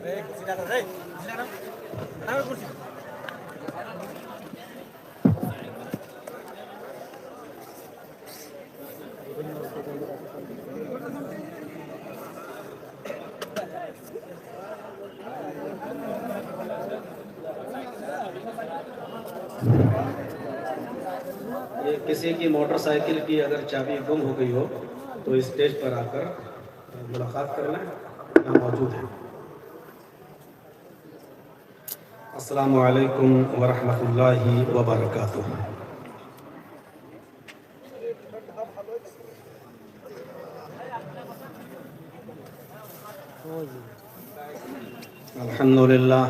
ये किसी की मोटरसाइकिल की अगर चाबी गुम हो गई हो तो स्टेज पर आकर मुलाकात कर लें, यहाँ मौजूद है। अस्सलामु अलैकुम वरहमतुल्लाहि वबरकातुह। अल्हम्दुलिल्लाह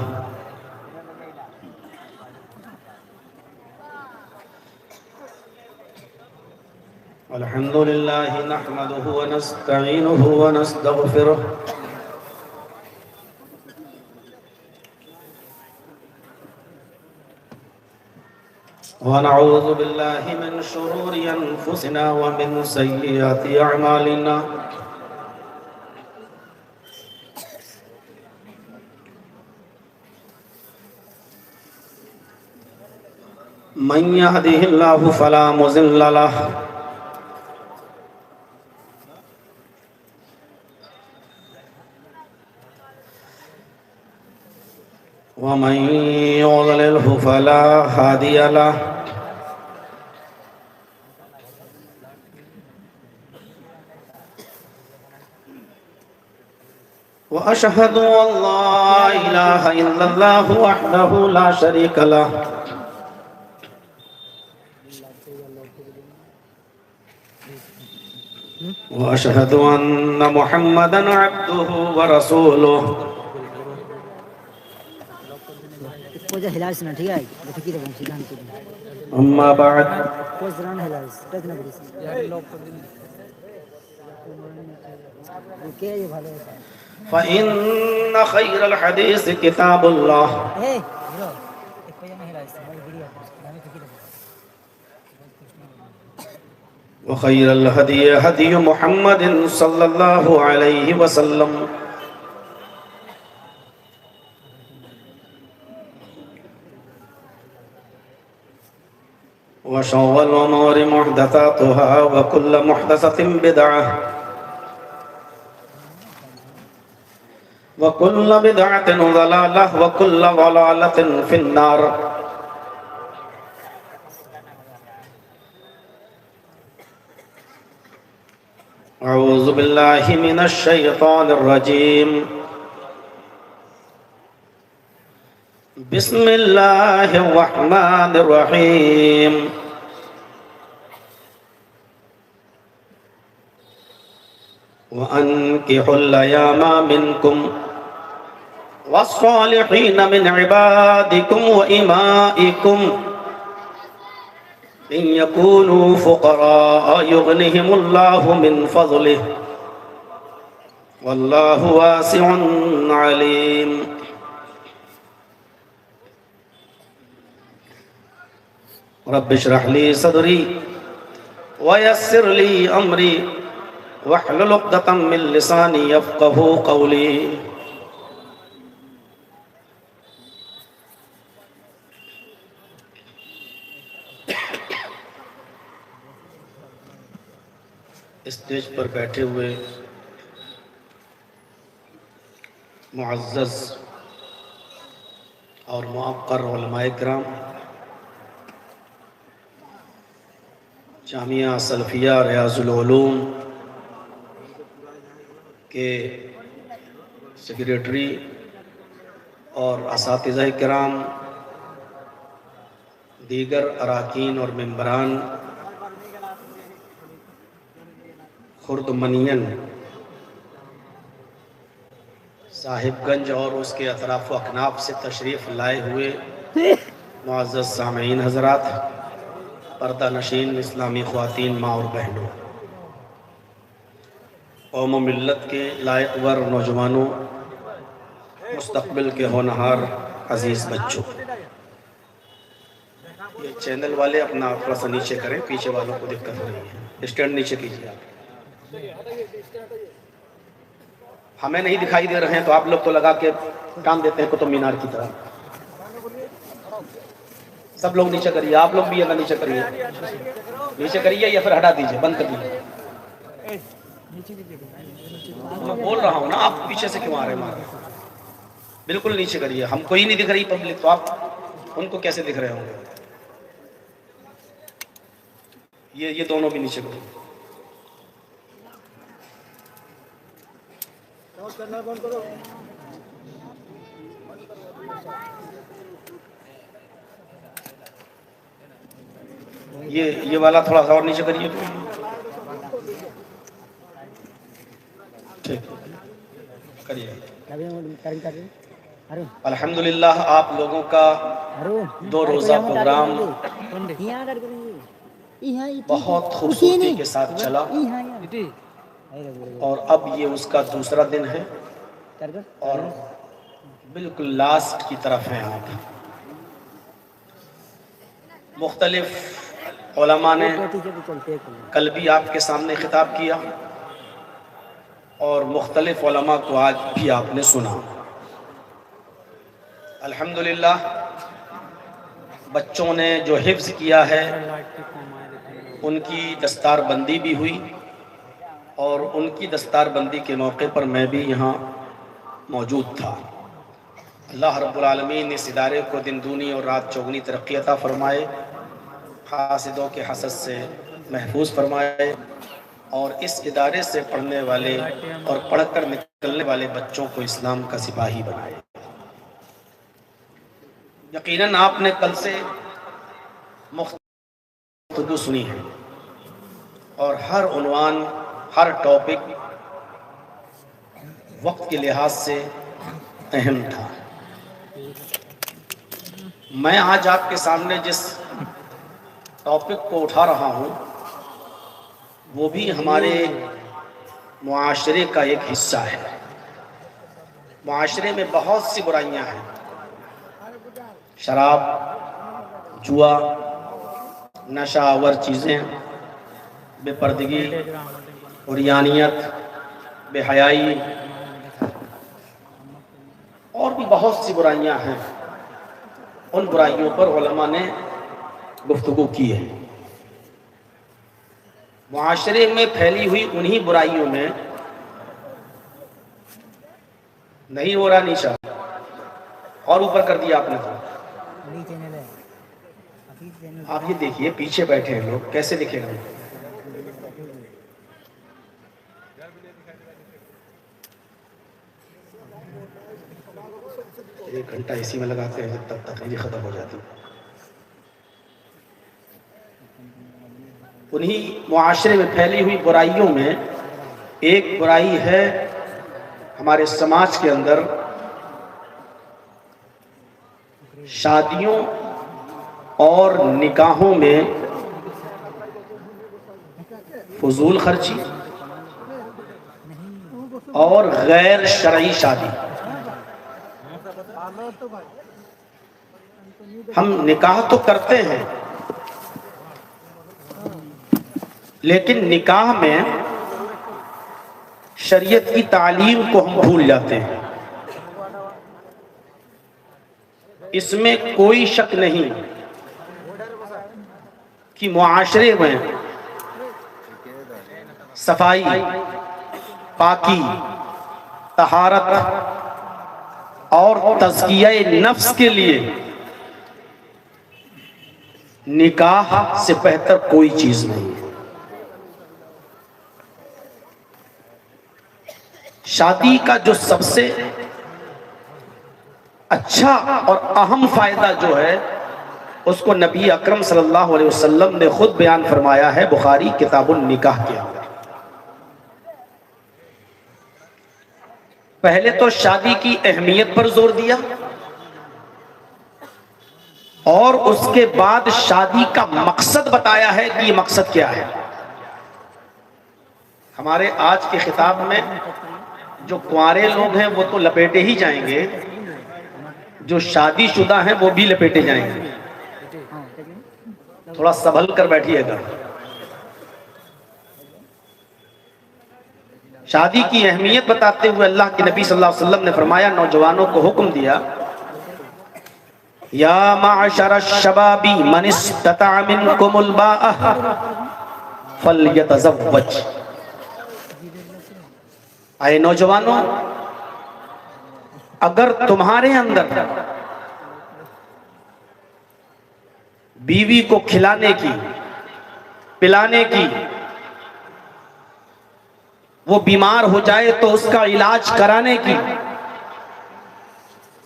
अल्हम्दुलिल्लाह नहमदुहु व नस्तईनुहु व नस्तगफिरुह व नऊज़ु बिल्लाहि मिन शुरूरि अनफुसिना व मिन सय्यिआति अअमालिना। मन यहदिहिल्लाहु फला मुज़िल्ल लहु व मन युज़लिलहु फला हादिय लहु। व अशहदु अल्ला इलाहा इल्लल्लाहु वहदहु ला शरीका लहु व अशहदु अन्ना मुहम्मदन अब्दुहु व रसूलुहु। अम्मा बाद फ़इन्न खैरल हदीस किताबुल्लाह व खैरल हदी हदी मुहम्मदिन सल्लल्लाहु अलैहि वसल्लम व शर्रिल उमूरि मुहदसातुहा व कुल्लु मुहदसतिन बिदअह व कुल्लु बिदअतिन ज़लालह व कुल्लु ज़लालतिन फिन्नार। अऊज़ु बिल्लाहि मिनश शैतानिर रजीम। बिस्मिल्लाहिर रहमानिर रहीम। व अनकिहुल अयामा मिनकुम वस्सालिहीन मिन इबादिकुम व इमाइकुम इन यकूनू फुक़रा युग़निहिमुल्लाहु मिन फ़ज़लिहि वल्लाहु वासिउन अलीम। रब्बि इश्रह ली सदरी व यस्सिर ली अमरी वहलुल उक़दतम मिन लिसानी यफ़क़हू क़ौली। स्टेज पर बैठे हुए मुअज़्ज़ज़ और मुअक्कर उलमाए किराम, जामिया सल्फ़िया रियाज़ुल उलूम के सेक्रेटरी और असातिज़ा किराम, दीगर अराकीन और मेंबरान, खुर्दमनियन, साहिबगंज और उसके अतराफ़ व अकनाफ से तशरीफ़ लाए हुए मुअज़्ज़ज़ सामीईन हज़रात, पर्दा नशीन इस्लामी ख़वातीन माँ और बहनों, कौम व मिल्लत के लायक़वर नौजवानों, मुस्तक़बिल के होनहार अज़ीज़ बच्चों। ये चैनल वाले अपना थोड़ा सा नीचे करें, पीछे वालों को दिक्कत हो रही है। स्टैंड नीचे कीजिए आप। हमें नहीं दिखाई दे रहे हैं तो आप लोग तो लगा के टांग देते हैं कुतुब मीनार की तरह। सब लोग नीचे करिए, आप लोग भी अगर नीचे करिए, नीचे करिए या फिर हटा दीजिए, बंद कर दीजिए। मैं बोल रहा हूँ ना, आप पीछे से क्यों आ रहे हैं? बिल्कुल नीचे करिए, हमको ही नहीं दिख रही पब्लिक तो आप उनको कैसे दिख रहे होंगे? ये दोनों भी नीचे करो। ये वाला थोड़ा सा और नीचे करिए। ठीक करिए। अल्हम्दुलिल्लाह आप लोगों का 2 रोज़ा प्रोग्राम बहुत खूबसूरती के साथ चला और अब ये उसका दूसरा दिन है और बिल्कुल लास्ट की तरफ है आप। मुख्तलिफ उलमा ने कल भी आपके सामने खिताब किया और मुख्तलिफ उलमा को आज भी आपने सुना। अल्हम्दुलिल्लाह बच्चों ने जो हिफ्ज़ किया है उनकी दस्तारबंदी भी हुई और उनकी दस्तारबंदी के मौके पर मैं भी यहाँ मौजूद था। अल्लाह रब्बुल आलमीन इस इदारे को दिन दूनी और रात चौगनी तरक्की अता फरमाए, हासिदों के हसद से महफूज फरमाए और इस इदारे से पढ़ने वाले और पढ़कर निकलने वाले बच्चों को इस्लाम का सिपाही बनाए। यकीनन आपने कल से मुख्तलिफ सुनी है और हर उन्वान, हर टॉपिक वक्त के लिहाज से अहम था। मैं आज आपके सामने जिस टॉपिक को उठा रहा हूँ वो भी हमारे मुआशरे का एक हिस्सा है। मुआशरे में बहुत सी बुराइयां हैं, शराब, जुआ, नशावर चीज़ें, बेपर्दगी, उरियानियत, बेहयाई और भी बहुत सी बुराइयां हैं। उन बुराइयों पर उलमा ने गुफ्तगू की है। मुआशरे में फैली हुई उन्हीं बुराइयों में नहीं हो रहा नीचा और ऊपर कर दिया आपने तो। आप ये देखिए पीछे बैठे हैं लोग, कैसे दिखेगा? एक घंटा इसी में लगाते हैं तब तक तकलीफ खत्म हो जाती है। उन्हीं मुआशरे में फैली हुई बुराइयों में एक बुराई है हमारे समाज के अंदर शादियों और निकाहों में फजूल खर्ची और गैर शरई शादी। हम निकाह तो करते हैं लेकिन निकाह में शरीयत की तालीम को हम भूल जाते हैं। इसमें कोई शक नहीं कि मुआशरे में सफाई, पाकी, तहारत और तज़किया नफ्स के लिए निकाह से बेहतर कोई चीज नहीं है। शादी का जो सबसे अच्छा और अहम फायदा जो है उसको नबी अकरम सल्लल्लाहु अलैहि वसल्लम ने खुद बयान फरमाया है बुखारी किताबुल निकाह के अंदर। पहले तो शादी की अहमियत पर जोर दिया और उसके बाद शादी का मकसद बताया है कि ये मकसद क्या है। हमारे आज के खिताब में जो कुंवारे लोग हैं वो तो लपेटे ही जाएंगे, जो शादीशुदा हैं वो भी लपेटे जाएंगे। थोड़ा संभल कर बैठिएगा। शादी की अहमियत बताते हुए अल्लाह के नबी सल्लल्लाहु अलैहि वसल्लम ने फरमाया, नौजवानों को हुक्म दिया, या माशर शबाबी मन इस्तता मिनकुमुल बाअह फलयतज़व्वज। आए नौजवानों, अगर तुम्हारे अंदर बीवी को खिलाने की, पिलाने की, वो बीमार हो जाए तो उसका इलाज कराने की,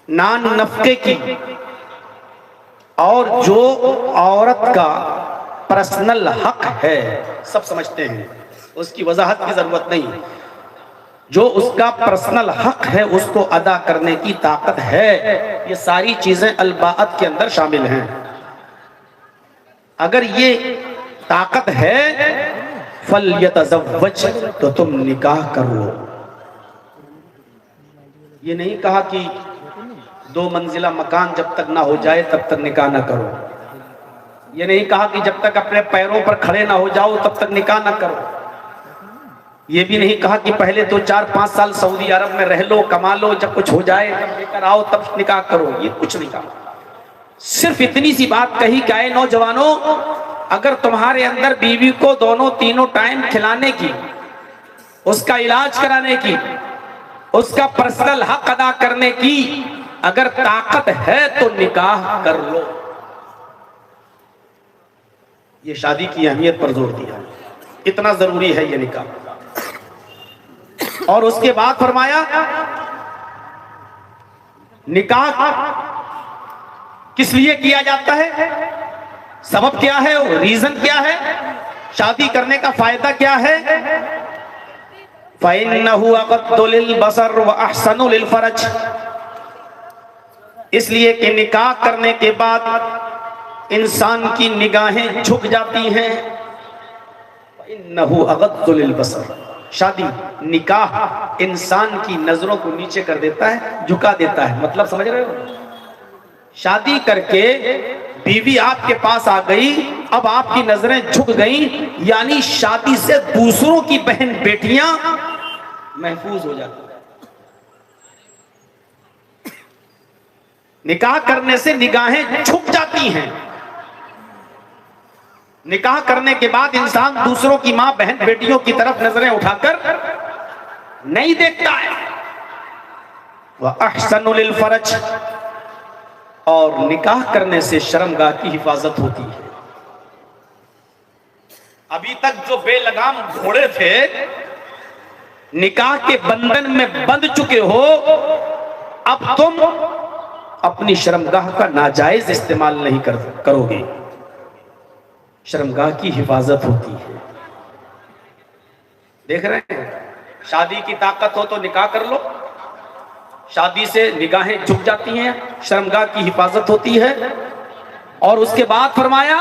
नान नफके की, और जो औरत का पर्सनल हक है, सब समझते हैं, उसकी वजाहत की जरूरत नहीं, जो उसका पर्सनल हक है उसको अदा करने की ताकत है, ये सारी चीजें अलबाअत के अंदर शामिल हैं। अगर ये ताकत है फलयतज़व्वज, तो तुम निकाह कर लो। ये नहीं कहा कि 2 मंजिला मकान जब तक ना हो जाए तब तक निकाह ना करो। ये नहीं कहा कि जब तक अपने पैरों पर खड़े ना हो जाओ तब तक निकाह ना करो। ये भी नहीं कहा कि पहले तो 4-5 साल सऊदी अरब में रह लो, कमा लो, जब कुछ हो जाए तब लेकर आओ तब निकाह करो। ये कुछ नहीं कहा। सिर्फ इतनी सी बात कही, क्या है नौजवानों, अगर तुम्हारे अंदर बीवी को दोनों तीनों टाइम खिलाने की, उसका इलाज कराने की, उसका पर्सनल हक अदा करने की अगर ताकत है तो निकाह कर लो। ये शादी की अहमियत पर जोर दिया, इतना जरूरी है ये निकाह। और उसके बाद फरमाया, निकाह किस लिए किया जाता है, सबब क्या है, रीजन क्या है, शादी करने का फायदा क्या है। फ़इन्नहु अग़द्दु लिलबसर व अहसनु लिलफरज, इसलिए कि निकाह करने के बाद इंसान की निगाहें झुक जाती हैं। फ़इन्नहु अग़द्दु लिलबसर, शादी निकाह इंसान की नजरों को नीचे कर देता है, झुका देता है। मतलब समझ रहे हो, शादी करके बीवी आपके पास आ गई, अब आपकी नजरें झुक गई, यानी शादी से दूसरों की बहन बेटियां महफूज हो जाती हैं। निकाह करने से निगाहें झुक जाती हैं। निकाह करने के बाद इंसान दूसरों की मां बहन बेटियों की तरफ नजरें उठाकर नहीं देखता है। वह अहसनु लिल फरज, और निकाह करने से शर्मगाह की हिफाजत होती है। अभी तक जो बेलगाम घोड़े थे निकाह के बंधन में बंध चुके हो, अब तुम अपनी शर्मगाह का नाजायज इस्तेमाल नहीं करोगे। शर्मगाह की हिफाजत होती है। देख रहे हैं, शादी की ताकत हो तो निकाह कर लो, शादी से निगाहें झुक जाती हैं, शर्मगाह की हिफाजत होती है। और उसके बाद फरमाया,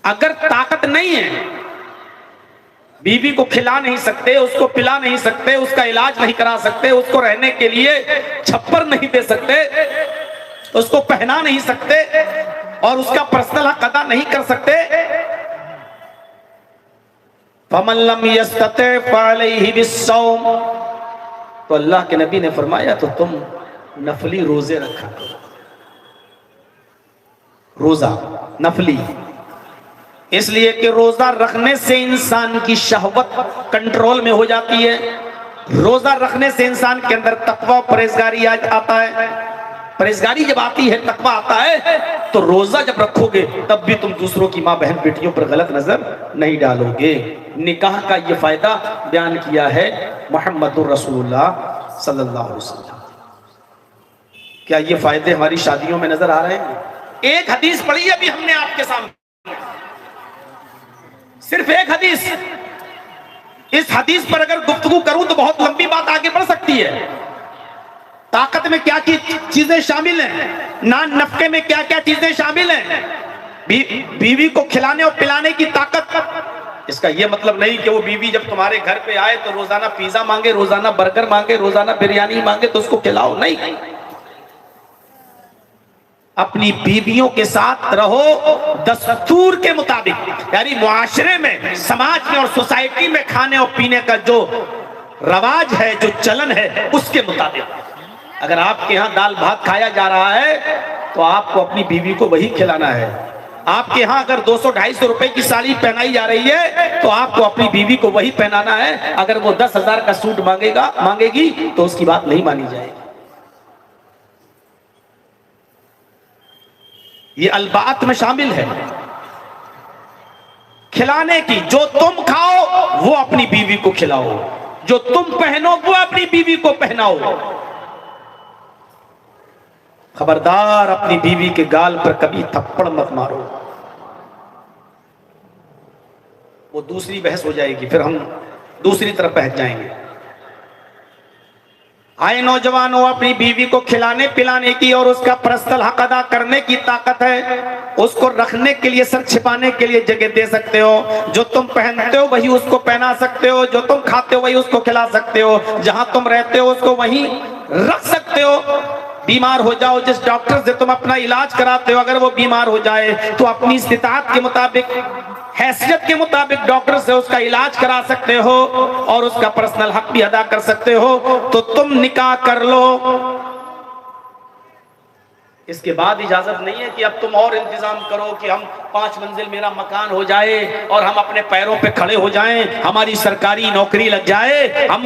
अगर ताकत नहीं है, बीवी को खिला नहीं सकते, उसको पिला नहीं सकते, उसका इलाज नहीं करा सकते, उसको रहने के लिए छप्पर नहीं दे सकते, उसको पहना नहीं सकते और उसका पर्सनल हक अदा नहीं कर सकते, फमन लम यस्तति फअलैहि बिस्सौम, तो अल्लाह के नबी ने फरमाया तो तुम नफली रोजे रखा करो। रोजा नफली, इसलिए कि रोजा रखने से इंसान की शहवत कंट्रोल में हो जाती है। रोजा रखने से इंसान के अंदर तकवा परहेजगारी आता है। परहेजगारी जब आती है, तकवा आता है, तो रोजा जब रखोगे तब भी तुम दूसरों की मां बहन बेटियों पर गलत नजर नहीं डालोगे। निकाह का ये फायदा बयान किया है मुहम्मदुर रसूलुल्लाह सल्लल्लाहु अलैहि वसल्लम। क्या ये फायदे हमारी शादियों में नजर आ रहे हैं? एक हदीस पढ़ी है अभी हमने आपके सामने, सिर्फ एक हदीस। इस हदीस पर अगर गुफ्तगू करूं तो बहुत लंबी बात आगे बढ़ सकती है। ताकत में क्या क्या चीजें शामिल हैं, नान नफके में क्या क्या चीजें शामिल हैं, बीवी को खिलाने और पिलाने की ताकत। इसका यह मतलब नहीं कि वो बीवी जब तुम्हारे घर पे आए तो रोजाना पिज्जा मांगे, रोजाना बर्गर मांगे, रोजाना बिरयानी मांगे तो उसको खिलाओ, नहीं। अपनी बीवियों के साथ रहो दस्तूर के मुताबिक, यानी मुआशरे में, समाज में और सोसाइटी में खाने और पीने का जो रवाज है, जो चलन है, उसके मुताबिक। अगर आपके यहाँ दाल भात खाया जा रहा है तो आपको अपनी बीवी को वही खिलाना है। आपके यहाँ अगर 200-250 रुपए की साड़ी पहनाई जा रही है तो आपको अपनी बीवी को वही पहनाना है। अगर वो 10,000 का सूट मांगेगी तो उसकी बात नहीं मानी जाएगी। ये अलबात में शामिल है खिलाने की। जो तुम खाओ वो अपनी बीवी को खिलाओ, जो तुम पहनो वो अपनी बीवी को पहनाओ। खबरदार अपनी बीवी के गाल पर कभी थप्पड़ मत मारो, वो दूसरी बहस हो जाएगी, फिर हम दूसरी तरफ बहस जाएंगे। आए नौजवानों, अपनी बीवी को खिलाने पिलाने की और उसका पर्सनल हक अदा करने की ताकत है। उसको रखने के लिए, सर छिपाने के लिए जगह दे सकते हो। जो तुम पहनते हो वही उसको पहना सकते हो, जो तुम खाते हो वही उसको खिला सकते हो, जहां तुम रहते हो उसको वहीं रख सकते हो। बीमार हो जाओ, जिस डॉक्टर से तुम अपना इलाज कराते हो, अगर वो बीमार हो जाए तो अपनी इस्तिताअत के मुताबिक, हैसियत के मुताबिक डॉक्टर से उसका इलाज करा सकते हो और उसका पर्सनल हक भी अदा कर सकते हो। तो तुम निकाह कर लो। इसके बाद इजाजत नहीं है कि अब तुम और इंतजाम करो कि हम 5 मंजिल मेरा मकान हो जाए और हम अपने पैरों पे खड़े हो जाएं, हमारी सरकारी नौकरी लग जाए, हम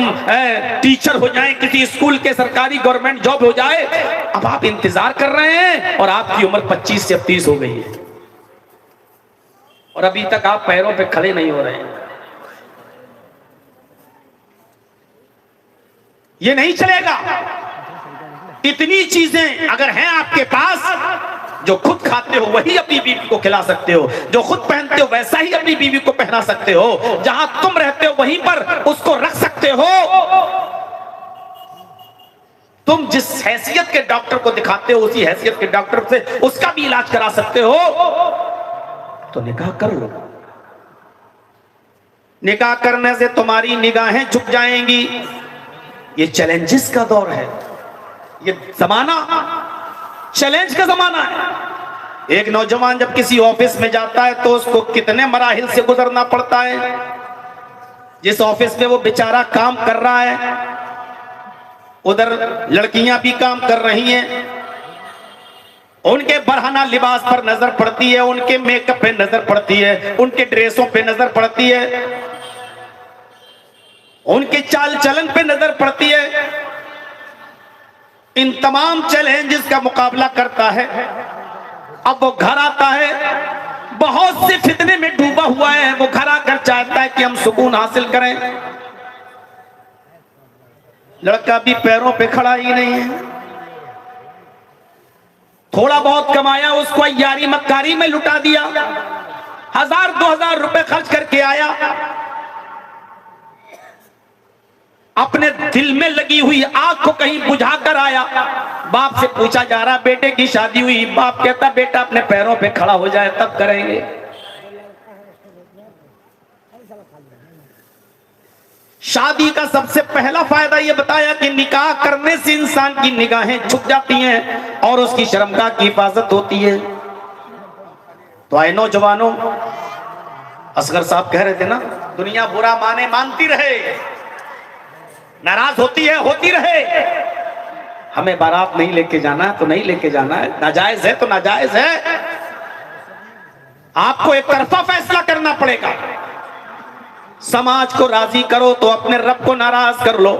टीचर हो जाएं, किसी स्कूल के सरकारी गवर्नमेंट जॉब हो जाए। अब आप इंतजार कर रहे हैं और आपकी उम्र 25 से 30 हो गई है और अभी तक आप पैरों पे खड़े नहीं हो रहे हैं। ये नहीं चलेगा। इतनी चीजें अगर हैं आपके पास, जो खुद खाते हो वही अपनी बीवी को खिला सकते हो, जो खुद पहनते हो वैसा ही अपनी बीवी को पहना सकते हो, जहां तुम रहते हो वहीं पर उसको रख सकते हो। तुम जिस हैसियत के डॉक्टर को दिखाते हो उसी हैसियत के डॉक्टर से उसका भी इलाज करा सकते हो। तो निकाह कर लो। निकाह करने से तुम्हारी निगाहें झुक जाएंगी। ये चैलेंजेस का दौर है, ये जमाना चैलेंज का जमाना है। एक नौजवान जब किसी ऑफिस में जाता है तो उसको कितने मराहिल से गुजरना पड़ता है। जिस ऑफिस में वो बेचारा काम कर रहा है उधर लड़कियां भी काम कर रही हैं, उनके बरहना लिबास पर नजर पड़ती है, उनके मेकअप पे नजर पड़ती है, उनके ड्रेसों पे नजर पड़ती है, उनके चाल चलन पे नजर पड़ती है। इन तमाम चैलेंजेस का मुकाबला करता है। अब वो घर आता है, बहुत से फितने में डूबा हुआ है। वो घर आकर चाहता है कि हम सुकून हासिल करें। लड़का भी पैरों पे खड़ा ही नहीं है। थोड़ा बहुत कमाया उसको यारी मक्कारी में लुटा दिया, 1000-2000 रुपए खर्च करके आया। अपने दिल में लगी हुई आग को कहीं बुझा कर आया। बाप से पूछा जा रहा, बेटे की शादी हुई? बाप कहता, बेटा अपने पैरों पे खड़ा हो जाए तब करेंगे। शादी का सबसे पहला फायदा यह बताया कि निकाह करने से इंसान की निगाहें झुक जाती हैं और उसकी शर्मगाह की हिफाजत होती है। तो आए नौजवानों, असगर साहब कह रहे थे ना, दुनिया बुरा माने मानती रहे, नाराज होती रहे। हमें बारात नहीं लेके जाना है तो नहीं लेके जाना है, नाजायज है तो नाजायज है। आपको एक तरफा फैसला करना पड़ेगा। समाज को राजी करो तो अपने रब को नाराज कर लो,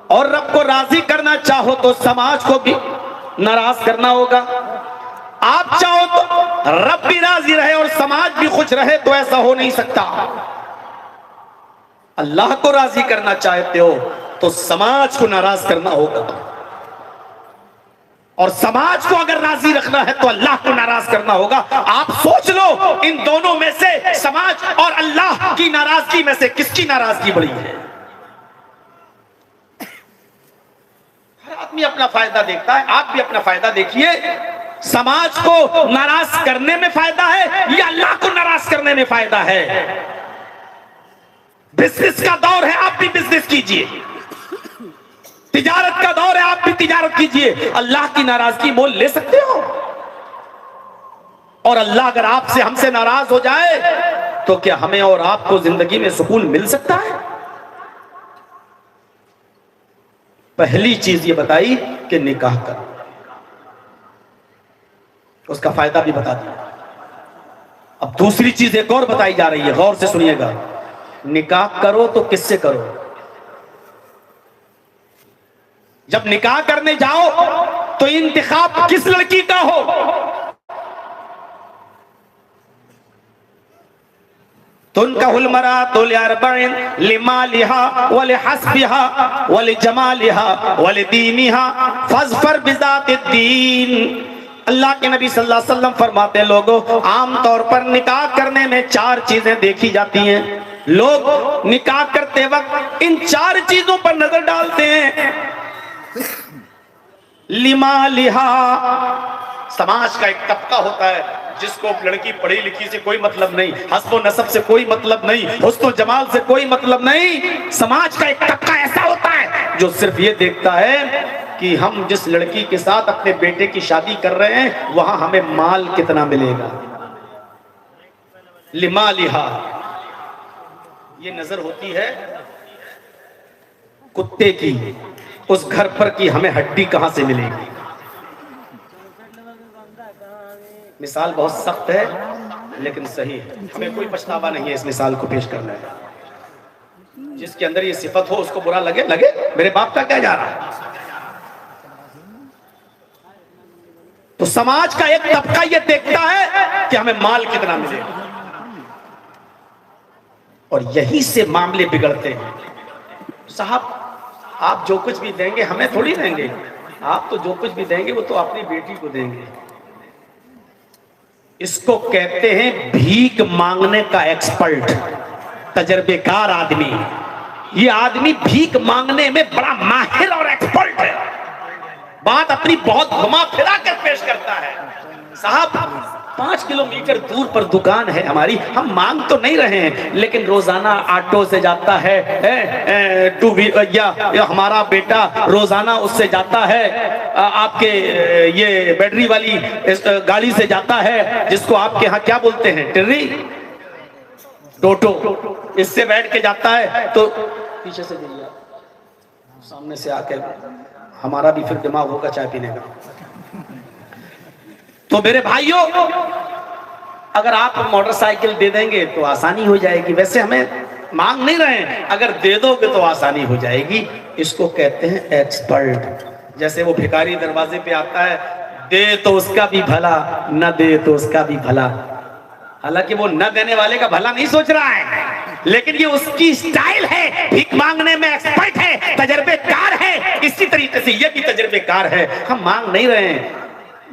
और रब को राजी करना चाहो तो समाज को भी नाराज करना होगा। आप चाहो तो रब भी राजी रहे और समाज भी खुश रहे, तो ऐसा हो नहीं सकता। अल्लाह को राजी करना चाहते हो तो समाज को नाराज करना होगा, और समाज को अगर राजी रखना है तो अल्लाह को नाराज करना होगा। आप सोच लो, इन दोनों में से, समाज और अल्लाह की नाराजगी में से किसकी नाराजगी बड़ी है? हर आदमी अपना फायदा देखता है, आप भी अपना फायदा देखिए। समाज को नाराज करने में फायदा है या अल्लाह को नाराज करने में फायदा है? बिजनेस का दौर है, आप भी बिजनेस कीजिए। तिजारत का दौर है, आप भी तिजारत कीजिए। अल्लाह की नाराजगी मोल ले सकते हो? और अल्लाह अगर आपसे हमसे नाराज हो जाए तो क्या हमें और आपको जिंदगी में सुकून मिल सकता है? पहली चीज ये बताई कि निकाह करो, उसका फायदा भी बता दिया। अब दूसरी चीज एक और बताई जा रही है, गौर से सुनिएगा। निकाह करो तो किससे करो? जब निकाह करने जाओ तो इंतखाब किस लड़की का हो? तुनकाहुल मरातु लिअरबईन लिमालिहा वलिहस्बिहा वलिजमालिहा वलिदीनिहा फज़फर बिज़ातिद्दीन। अल्लाह के नबी सल्लल्लाहु अलैहि वसल्लम फरमाते हैं, लोगों आमतौर पर निकाह करने में 4 चीजें देखी जाती हैं। लोग निकाह करते वक्त इन 4 चीजों पर नजर डालते हैं। लिमालिहा, समाज का एक तबका होता है जिसको लड़की पढ़ी लिखी से कोई मतलब नहीं, हस्ब नसब से कोई मतलब नहीं, हुस्न जमाल से कोई मतलब नहीं। समाज का एक तबका ऐसा होता है जो सिर्फ ये देखता है कि हम जिस लड़की के साथ अपने बेटे की शादी कर रहे हैं वहां हमें माल कितना मिलेगा। लिमालिहा, ये नजर होती है कुत्ते की, उस घर पर की हमें हड्डी कहां से मिलेगी। मिसाल बहुत सख्त है लेकिन सही है, हमें कोई पछतावा नहीं है इस मिसाल को पेश करने में। जिसके अंदर ये सिफत हो उसको बुरा लगे, लगे मेरे बाप का क्या जा रहा है। तो समाज का एक तबका ये देखता है कि हमें माल कितना मिलेगा, और यही से मामले बिगड़ते हैं। साहब आप जो कुछ भी देंगे हमें थोड़ी देंगे, आप तो जो कुछ भी देंगे वो तो अपनी बेटी को देंगे। इसको कहते हैं भीख मांगने का एक्सपर्ट, तजर्बेकार आदमी। ये आदमी भीख मांगने में बड़ा माहिर और एक्सपर्ट है, बात अपनी बहुत घुमा फिरा कर पेश करता है। साहब 5 किलोमीटर दूर पर दुकान है हमारी, हम मांग तो नहीं रहे हैं लेकिन रोजाना ऑटो से जाता है, या हमारा बेटा रोजाना उससे जाता है, आपके ये बैटरी वाली गाड़ी से जाता है जिसको आपके यहाँ क्या बोलते हैं, टिर्री, टोटो, इससे बैठ के जाता है। तो पीछे से जाइए, सामने से आके हमारा भी फिर दिमाग होगा चाय पीने का। तो मेरे भाइयों अगर आप मोटरसाइकिल दे देंगे तो आसानी हो जाएगी। वैसे हमें मांग नहीं रहे हैं, अगर दे दोगे तो आसानी हो जाएगी। इसको कहते हैं एक्सपर्ट। जैसे वो भिखारी दरवाजे पे आता है, दे तो उसका भी भला, न दे तो उसका भी भला। हालांकि वो न देने वाले का भला नहीं सोच रहा है, लेकिन ये उसकी स्टाइल है, भीख मांगने में एक्सपर्ट है, तजर्बेकार है। इसी तरीके से ये भी तजर्बेकार है। हम मांग नहीं रहे हैं,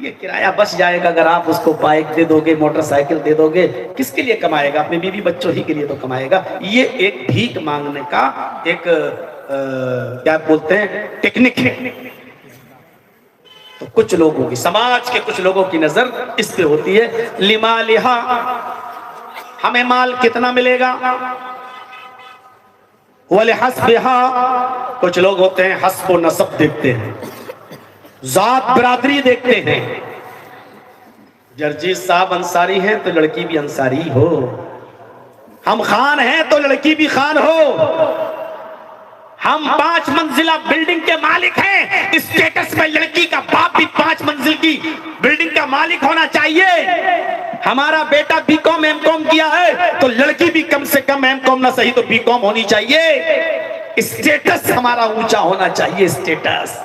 ये किराया बच जाएगा अगर आप उसको बाइक दे दोगे, मोटरसाइकिल दे दोगे। किसके लिए कमाएगा? अपने बीवी बच्चों ही के लिए तो कमाएगा। ये एक भीख मांगने का एक क्या बोलते हैं, टेक्निक है। तो कुछ लोगों की, समाज के कुछ लोगों की नजर इस पे होती है। लिमालिहा, हमें माल कितना मिलेगा। वलिहस्बिहा, कुछ लोग होते हैं हस्ब व नसब देखते हैं, जात बिरादरी देखते हैं। जर्जीत साहब अंसारी हैं तो लड़की भी अंसारी हो, हम खान हैं तो लड़की भी खान हो, हम 5 मंजिला बिल्डिंग के मालिक हैं, स्टेटस में लड़की का बाप भी 5 मंजिल की बिल्डिंग का मालिक होना चाहिए। हमारा बेटा बीकॉम एमकॉम किया है तो लड़की भी कम से कम एमकॉम ना सही तो बीकॉम होनी चाहिए। स्टेटस हमारा ऊंचा होना चाहिए, स्टेटस।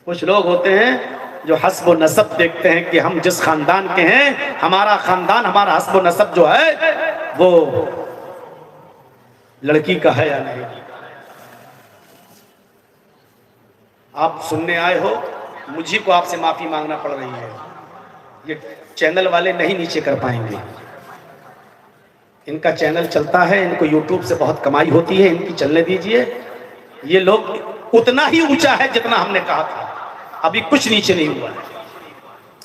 कुछ लोग होते हैं जो हस्ब व नसब देखते हैं कि हम जिस खानदान के हैं, हमारा खानदान, हमारा हस्ब व नसब जो है वो लड़की का है या नहीं। आप सुनने आए हो, मुझे को आपसे माफी मांगना पड़ रही है। ये चैनल वाले नहीं नीचे कर पाएंगे, इनका चैनल चलता है, इनको यूट्यूब से बहुत कमाई होती है, इनकी चलने दीजिए। ये लोग उतना ही ऊंचा है जितना हमने कहा था, अभी कुछ नीचे नहीं हुआ है।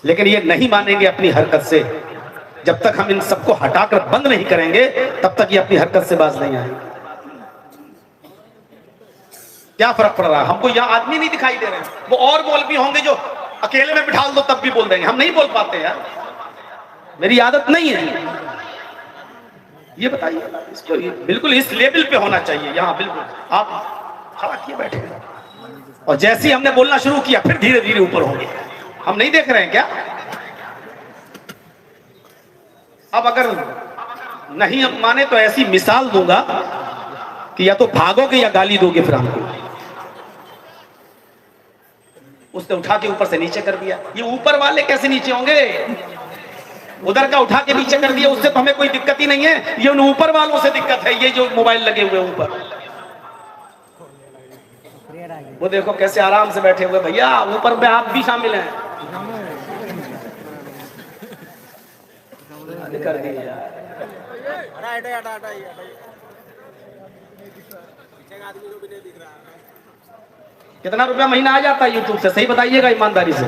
लेकिन ये नहीं मानेंगे अपनी हरकत से। जब तक हम इन सबको हटाकर बंद नहीं करेंगे तब तक ये अपनी हरकत से बाज नहीं आएंगे। क्या फर्क पड़ रहा है? हमको यहाँ आदमी नहीं दिखाई दे रहे हैं। वो और मौलवी होंगे जो अकेले में बिठा दो तब भी बोल देंगे, हम नहीं बोल पाते यार, मेरी आदत नहीं है। ये बताइए इसको, ये बिल्कुल इस लेवल पे होना चाहिए यहाँ, बिल्कुल आप खड़ा किए बैठे और जैसे ही हमने बोलना शुरू किया फिर धीरे धीरे ऊपर होंगे। हम नहीं देख रहे हैं क्या? अब अगर नहीं हम माने तो ऐसी मिसाल दूंगा कि या तो भागोगे या गाली दोगे फिर हमको। उसने उठा के ऊपर से नीचे कर दिया, ये ऊपर वाले कैसे नीचे होंगे? उधर का उठा के नीचे कर दिया, उससे तो हमें कोई दिक्कत ही नहीं है, ये उन ऊपर वालों से दिक्कत है, ये जो मोबाइल लगे हुए ऊपर। वो देखो कैसे आराम से बैठे हुए, भैया ऊपर में आप भी शामिल हैं। कर दिया कितना रुपया महीना आ जाता है यूट्यूब से? सही बताइएगा ईमानदारी से।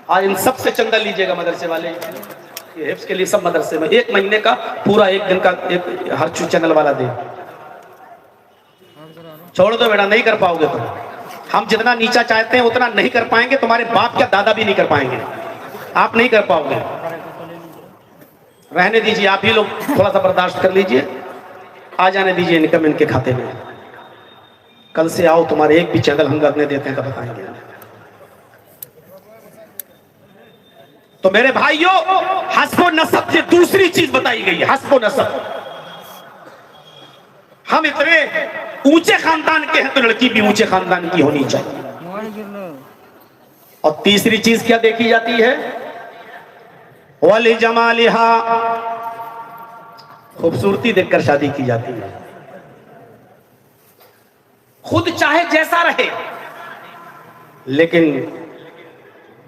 आज इन सब से चंदा लीजिएगा मदरसे वाले, ये हिफ्स के लिए सब मदरसे में 1 महीने का पूरा 1 दिन का एक हर चैनल वाला दे। छोड़ दो बेटा, नहीं कर पाओगे तुम। हम जितना नीचा चाहते हैं उतना नहीं कर पाएंगे, तुम्हारे बाप क्या दादा भी नहीं कर पाएंगे, आप नहीं कर पाओगे। रहने दीजिए, आप ही लोग थोड़ा सा बर्दाश्त कर लीजिए, आ जाने दीजिए इनकम इनके खाते में। कल से आओ, तुम्हारे एक भी चैनल हम करने देते हैं तो बताएंगे। तो मेरे भाइयों, हस्बो नसब से दूसरी चीज बताई गई है, हस्बो नसब। हम इतने ऊंचे खानदान के हैं तो लड़की भी ऊंचे खानदान की होनी चाहिए। और तीसरी चीज क्या देखी जाती है? वाली जमालिहा, खूबसूरती देखकर शादी की जाती है। खुद चाहे जैसा रहे, लेकिन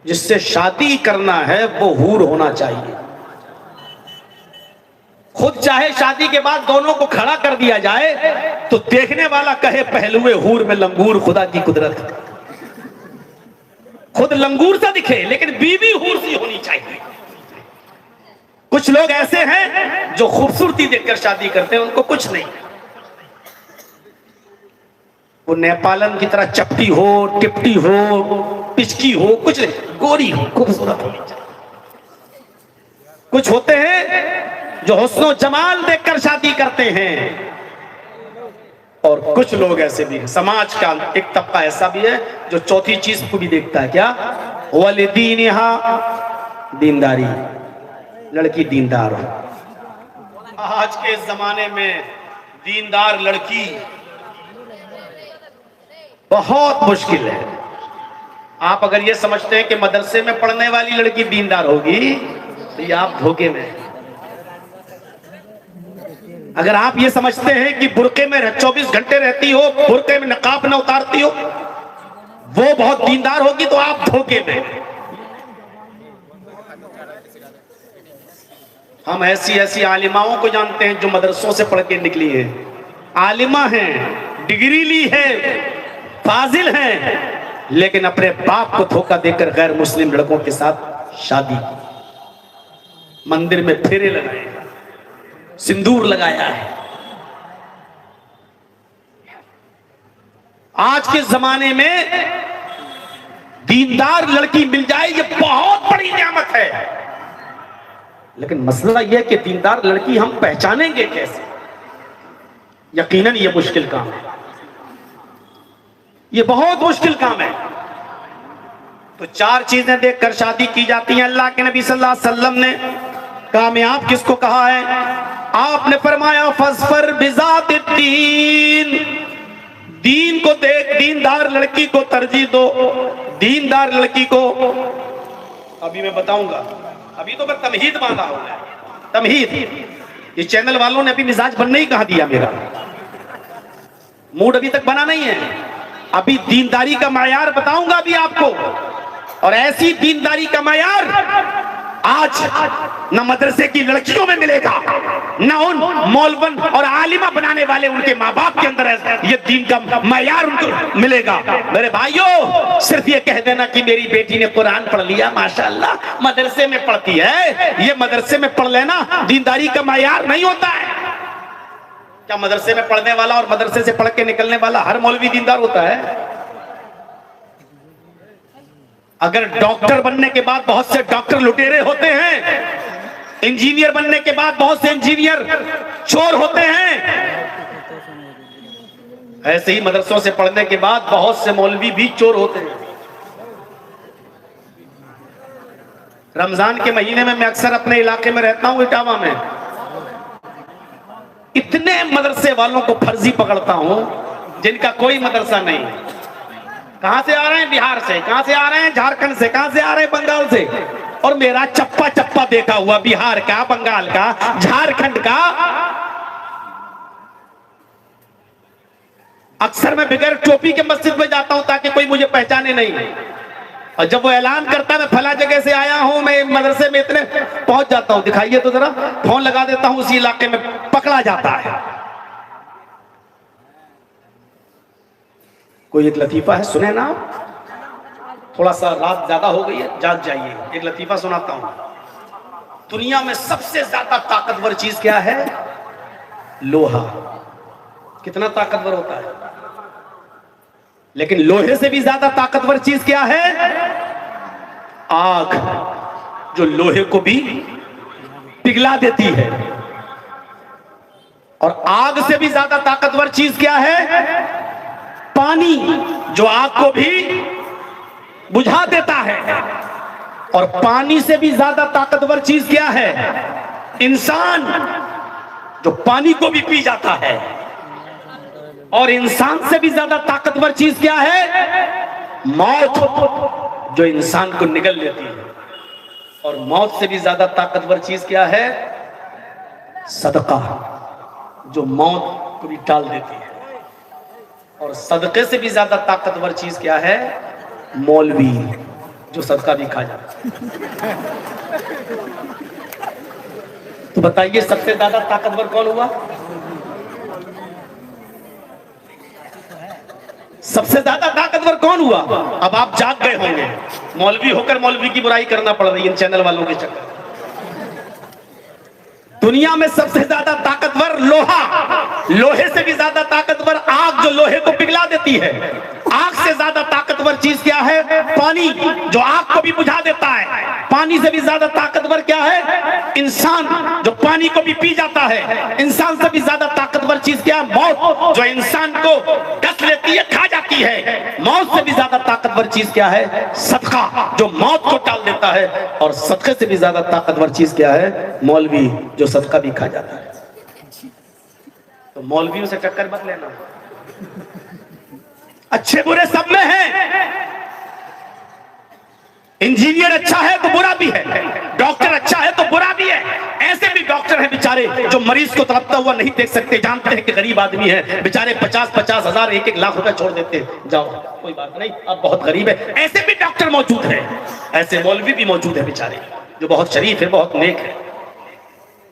जिससे शादी करना है वो हूर होना चाहिए। खुद चाहे शादी के बाद दोनों को खड़ा कर दिया जाए तो देखने वाला कहे पहलुए हूर में लंगूर, खुदा की कुदरत। खुद लंगूर सा दिखे लेकिन बीवी हूर सी होनी चाहिए। कुछ लोग ऐसे हैं जो खूबसूरती देखकर शादी करते हैं, उनको कुछ नहीं, वो नेपालन की तरह चपटी हो, टिपटी हो, पिचकी हो, कुछ नहीं, गोरी हो, खूबसूरत होनी चाहिए। कुछ होते हैं जो हुस्नो जमाल देखकर शादी करते हैं, और कुछ लोग ऐसे भी हैं। समाज का एक तबका ऐसा भी है जो चौथी चीज को भी देखता है, क्या? वलिदीनिहा, दीनदारी, लड़की दीनदार हो। आज के जमाने में दीनदार लड़की बहुत मुश्किल है। आप अगर ये समझते हैं कि मदरसे में पढ़ने वाली लड़की दीनदार होगी तो ये आप धोखे में हैं। अगर आप ये समझते हैं कि बुर्के में 24 घंटे रहती हो, बुर्के में नकाब न उतारती हो, वो बहुत दीनदार होगी, तो आप धोखे में। हम ऐसी ऐसी आलिमाओं को जानते हैं जो मदरसों से पढ़ के निकली हैं, आलिमा हैं, डिग्री ली है, फाजिल हैं, लेकिन अपने बाप को धोखा देकर गैर मुस्लिम लड़कों के साथ शादी की, मंदिर में फेरे लगाए, सिंदूर लगाया है। आज के जमाने में दीनदार लड़की मिल जाए ये बहुत बड़ी नेमत है, लेकिन मसला यह है कि दीनदार लड़की हम पहचानेंगे कैसे? यकीनन ये मुश्किल काम है, ये बहुत मुश्किल काम है। तो 4 चीजें देखकर शादी की जाती हैं। अल्लाह के नबी सल्लल्लाहु अलैहि वसल्लम ने कामयाब किसको कहा है? आपने फरमाया फस्फर बिज़ातिद्दीन, दीन को देख, दीनदार लड़की को तरजीह दो, दीनदार लड़की को। अभी मैं बताऊंगा, अभी तो मैं तमहीद बांधा हूं, तमहीद। ये चैनल वालों ने अभी मिजाज बनने ही कहा दिया, मेरा मूड अभी तक बना नहीं है। अभी दीनदारी का मायार बताऊंगा अभी आपको, और ऐसी दीनदारी का मायार आज न मदरसे की लड़कियों में मिलेगा, न उन मौलवन और आलिमा बनाने वाले उनके माँ बाप के अंदर ये दीन का मायार उनको मिलेगा। मेरे भाइयों, सिर्फ ये कह देना कि मेरी बेटी ने कुरान पढ़ लिया, माशाअल्लाह, मदरसे में पढ़ती है, ये मदरसे में पढ़ लेना दीनदारी का मायार नहीं होता है। क्या मदरसे में पढ़ने वाला और मदरसे से पढ़ के निकलने वाला हर मौलवी दीनदार होता है? अगर डॉक्टर बनने के बाद बहुत से डॉक्टर लुटेरे होते हैं, इंजीनियर बनने के बाद बहुत से इंजीनियर चोर होते हैं, ऐसे ही मदरसों से पढ़ने के बाद बहुत से मौलवी भी चोर होते हैं। रमजान के महीने में मैं अक्सर अपने इलाके में रहता हूं, इटावा में, इतने मदरसे वालों को फर्जी पकड़ता हूं जिनका कोई मदरसा नहीं। कहां से आ रहे हैं? बिहार से। कहां से आ रहे हैं? झारखंड से। कहां से आ रहे हैं? बंगाल से। और मेरा चप्पा चप्पा देखा हुआ बिहार का, बंगाल का, झारखंड का। अक्सर मैं बगैर टोपी के मस्जिद में जाता हूं ताकि कोई मुझे पहचाने नहीं। और जब वो ऐलान करता है मैं फला जगह से आया हूं, मैं मदरसे में इतने पहुंच जाता हूं, दिखाइए तो जरा, फोन लगा देता हूं, उसी इलाके में पकड़ा जाता है। कोई एक लतीफा है, सुने ना? थोड़ा सा रात ज्यादा हो गई है, जाग जाइए, एक लतीफा सुनाता हूं। दुनिया में सबसे ज्यादा ताकतवर चीज क्या है? लोहा। कितना ताकतवर होता है? लेकिन लोहे से भी ज्यादा ताकतवर चीज क्या है? आग, जो लोहे को भी पिघला देती है। और आग से भी ज्यादा ताकतवर चीज क्या है? पानी, जो आग को भी बुझा देता है। और पानी से भी ज्यादा ताकतवर चीज क्या है? इंसान, जो पानी को भी पी जाता है। और इंसान से भी ज्यादा ताकतवर चीज क्या है? मौत, जो इंसान को निगल लेती है। और मौत से भी ज्यादा ताकतवर चीज क्या है? सदका, जो मौत को भी टाल देती है। और सदके से भी ज्यादा ताकतवर चीज क्या है? मौलवी, जो सदका भी खा जाता है। तो बताइए सबसे ज्यादा ताकतवर कौन हुआ? सबसे ज्यादा ताकतवर कौन हुआ? अब आप जाग गए होंगे, मौलवी होकर मौलवी की बुराई करना पड़ रही है इन चैनल वालों के चक्कर। दुनिया में सबसे ज्यादा ताकतवर लोहा, लोहे से भी ज्यादा ताकतवर आग, जो लोहे को पिघला देती है। आग से ज्यादा ताकतवर चीज क्या है? पानी, जो आग को भी बुझा देता है। पानी से भी ज्यादा ताकतवर क्या है? इंसान, जो पानी को भी पी जाता है। इंसान से भी ज्यादा ताकतवर चीज क्या है? मौत, जो इंसान को डस लेती है, खा जाती है। मौत से भी ज्यादा ताकतवर चीज क्या है? सदका, जो मौत को टाल देता है। और सदके से भी ज्यादा ताकतवर चीज क्या है? मौलवी, जो सदका भी खा जाता है। तो मौलवियों से टक्कर मत लेना, अच्छे बुरे सब में है। इंजीनियर अच्छा है तो बुरा भी है, डॉक्टर अच्छा है तो बुरा भी है। ऐसे भी डॉक्टर हैं बेचारे जो मरीज को तड़पता हुआ नहीं देख सकते, जानते हैं कि गरीब आदमी है, बेचारे 50-50 हजार 1-1 लाख रुपए छोड़ देते हैं, जाओ कोई बात नहीं, अब बहुत गरीब है। ऐसे भी डॉक्टर मौजूद हैं, ऐसे मौलवी भी मौजूद है बेचारे जो बहुत शरीफ है, बहुत नेक है।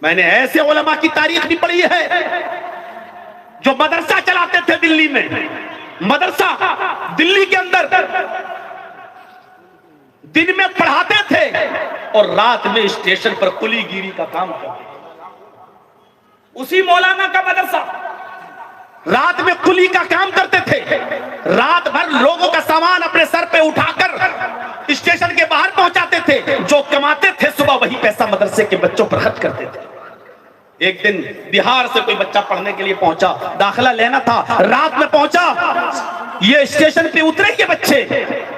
मैंने ऐसे उलमा की तारीख भी पढ़ी है जो मदरसा चलाते थे दिल्ली में। मदरसा दिल्ली के अंदर दिन में पढ़ाते थे और रात में स्टेशन पर कुलीगिरी का काम करते थे। उसी मौलाना का मदरसा, रात में कुली का काम करते थे। रात भर लोगों का सामान अपने सर पे उठाकर स्टेशन के बाहर पहुंचाते थे। जो कमाते थे सुबह वही पैसा मदरसे के बच्चों पर खर्च करते थे। एक दिन बिहार से कोई बच्चा पढ़ने के लिए पहुंचा, दाखिला लेना था, रात में पहुंचा। ये स्टेशन पे उतरे के बच्चे,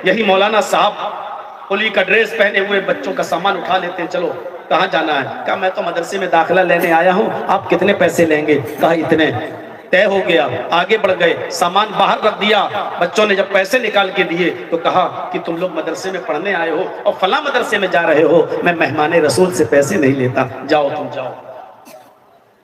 यही मौलाना साहब कुली का ड्रेस पहने हुए बच्चों का सामान उठा लेते हैं। चलो कहाँ जाना है? कहा मैं तो मदरसे में दाखिला लेने आया हूँ, आप कितने पैसे लेंगे? कहा इतने। तय हो गया, आगे बढ़ गए, सामान बाहर रख दिया। बच्चों ने जब पैसे निकाल के दिए तो कहा कि तुम लोग मदरसे में पढ़ने आए हो और फला मदरसे में जा रहे हो, मैं मेहमान रसूल से पैसे नहीं लेता, जाओ तुम जाओ।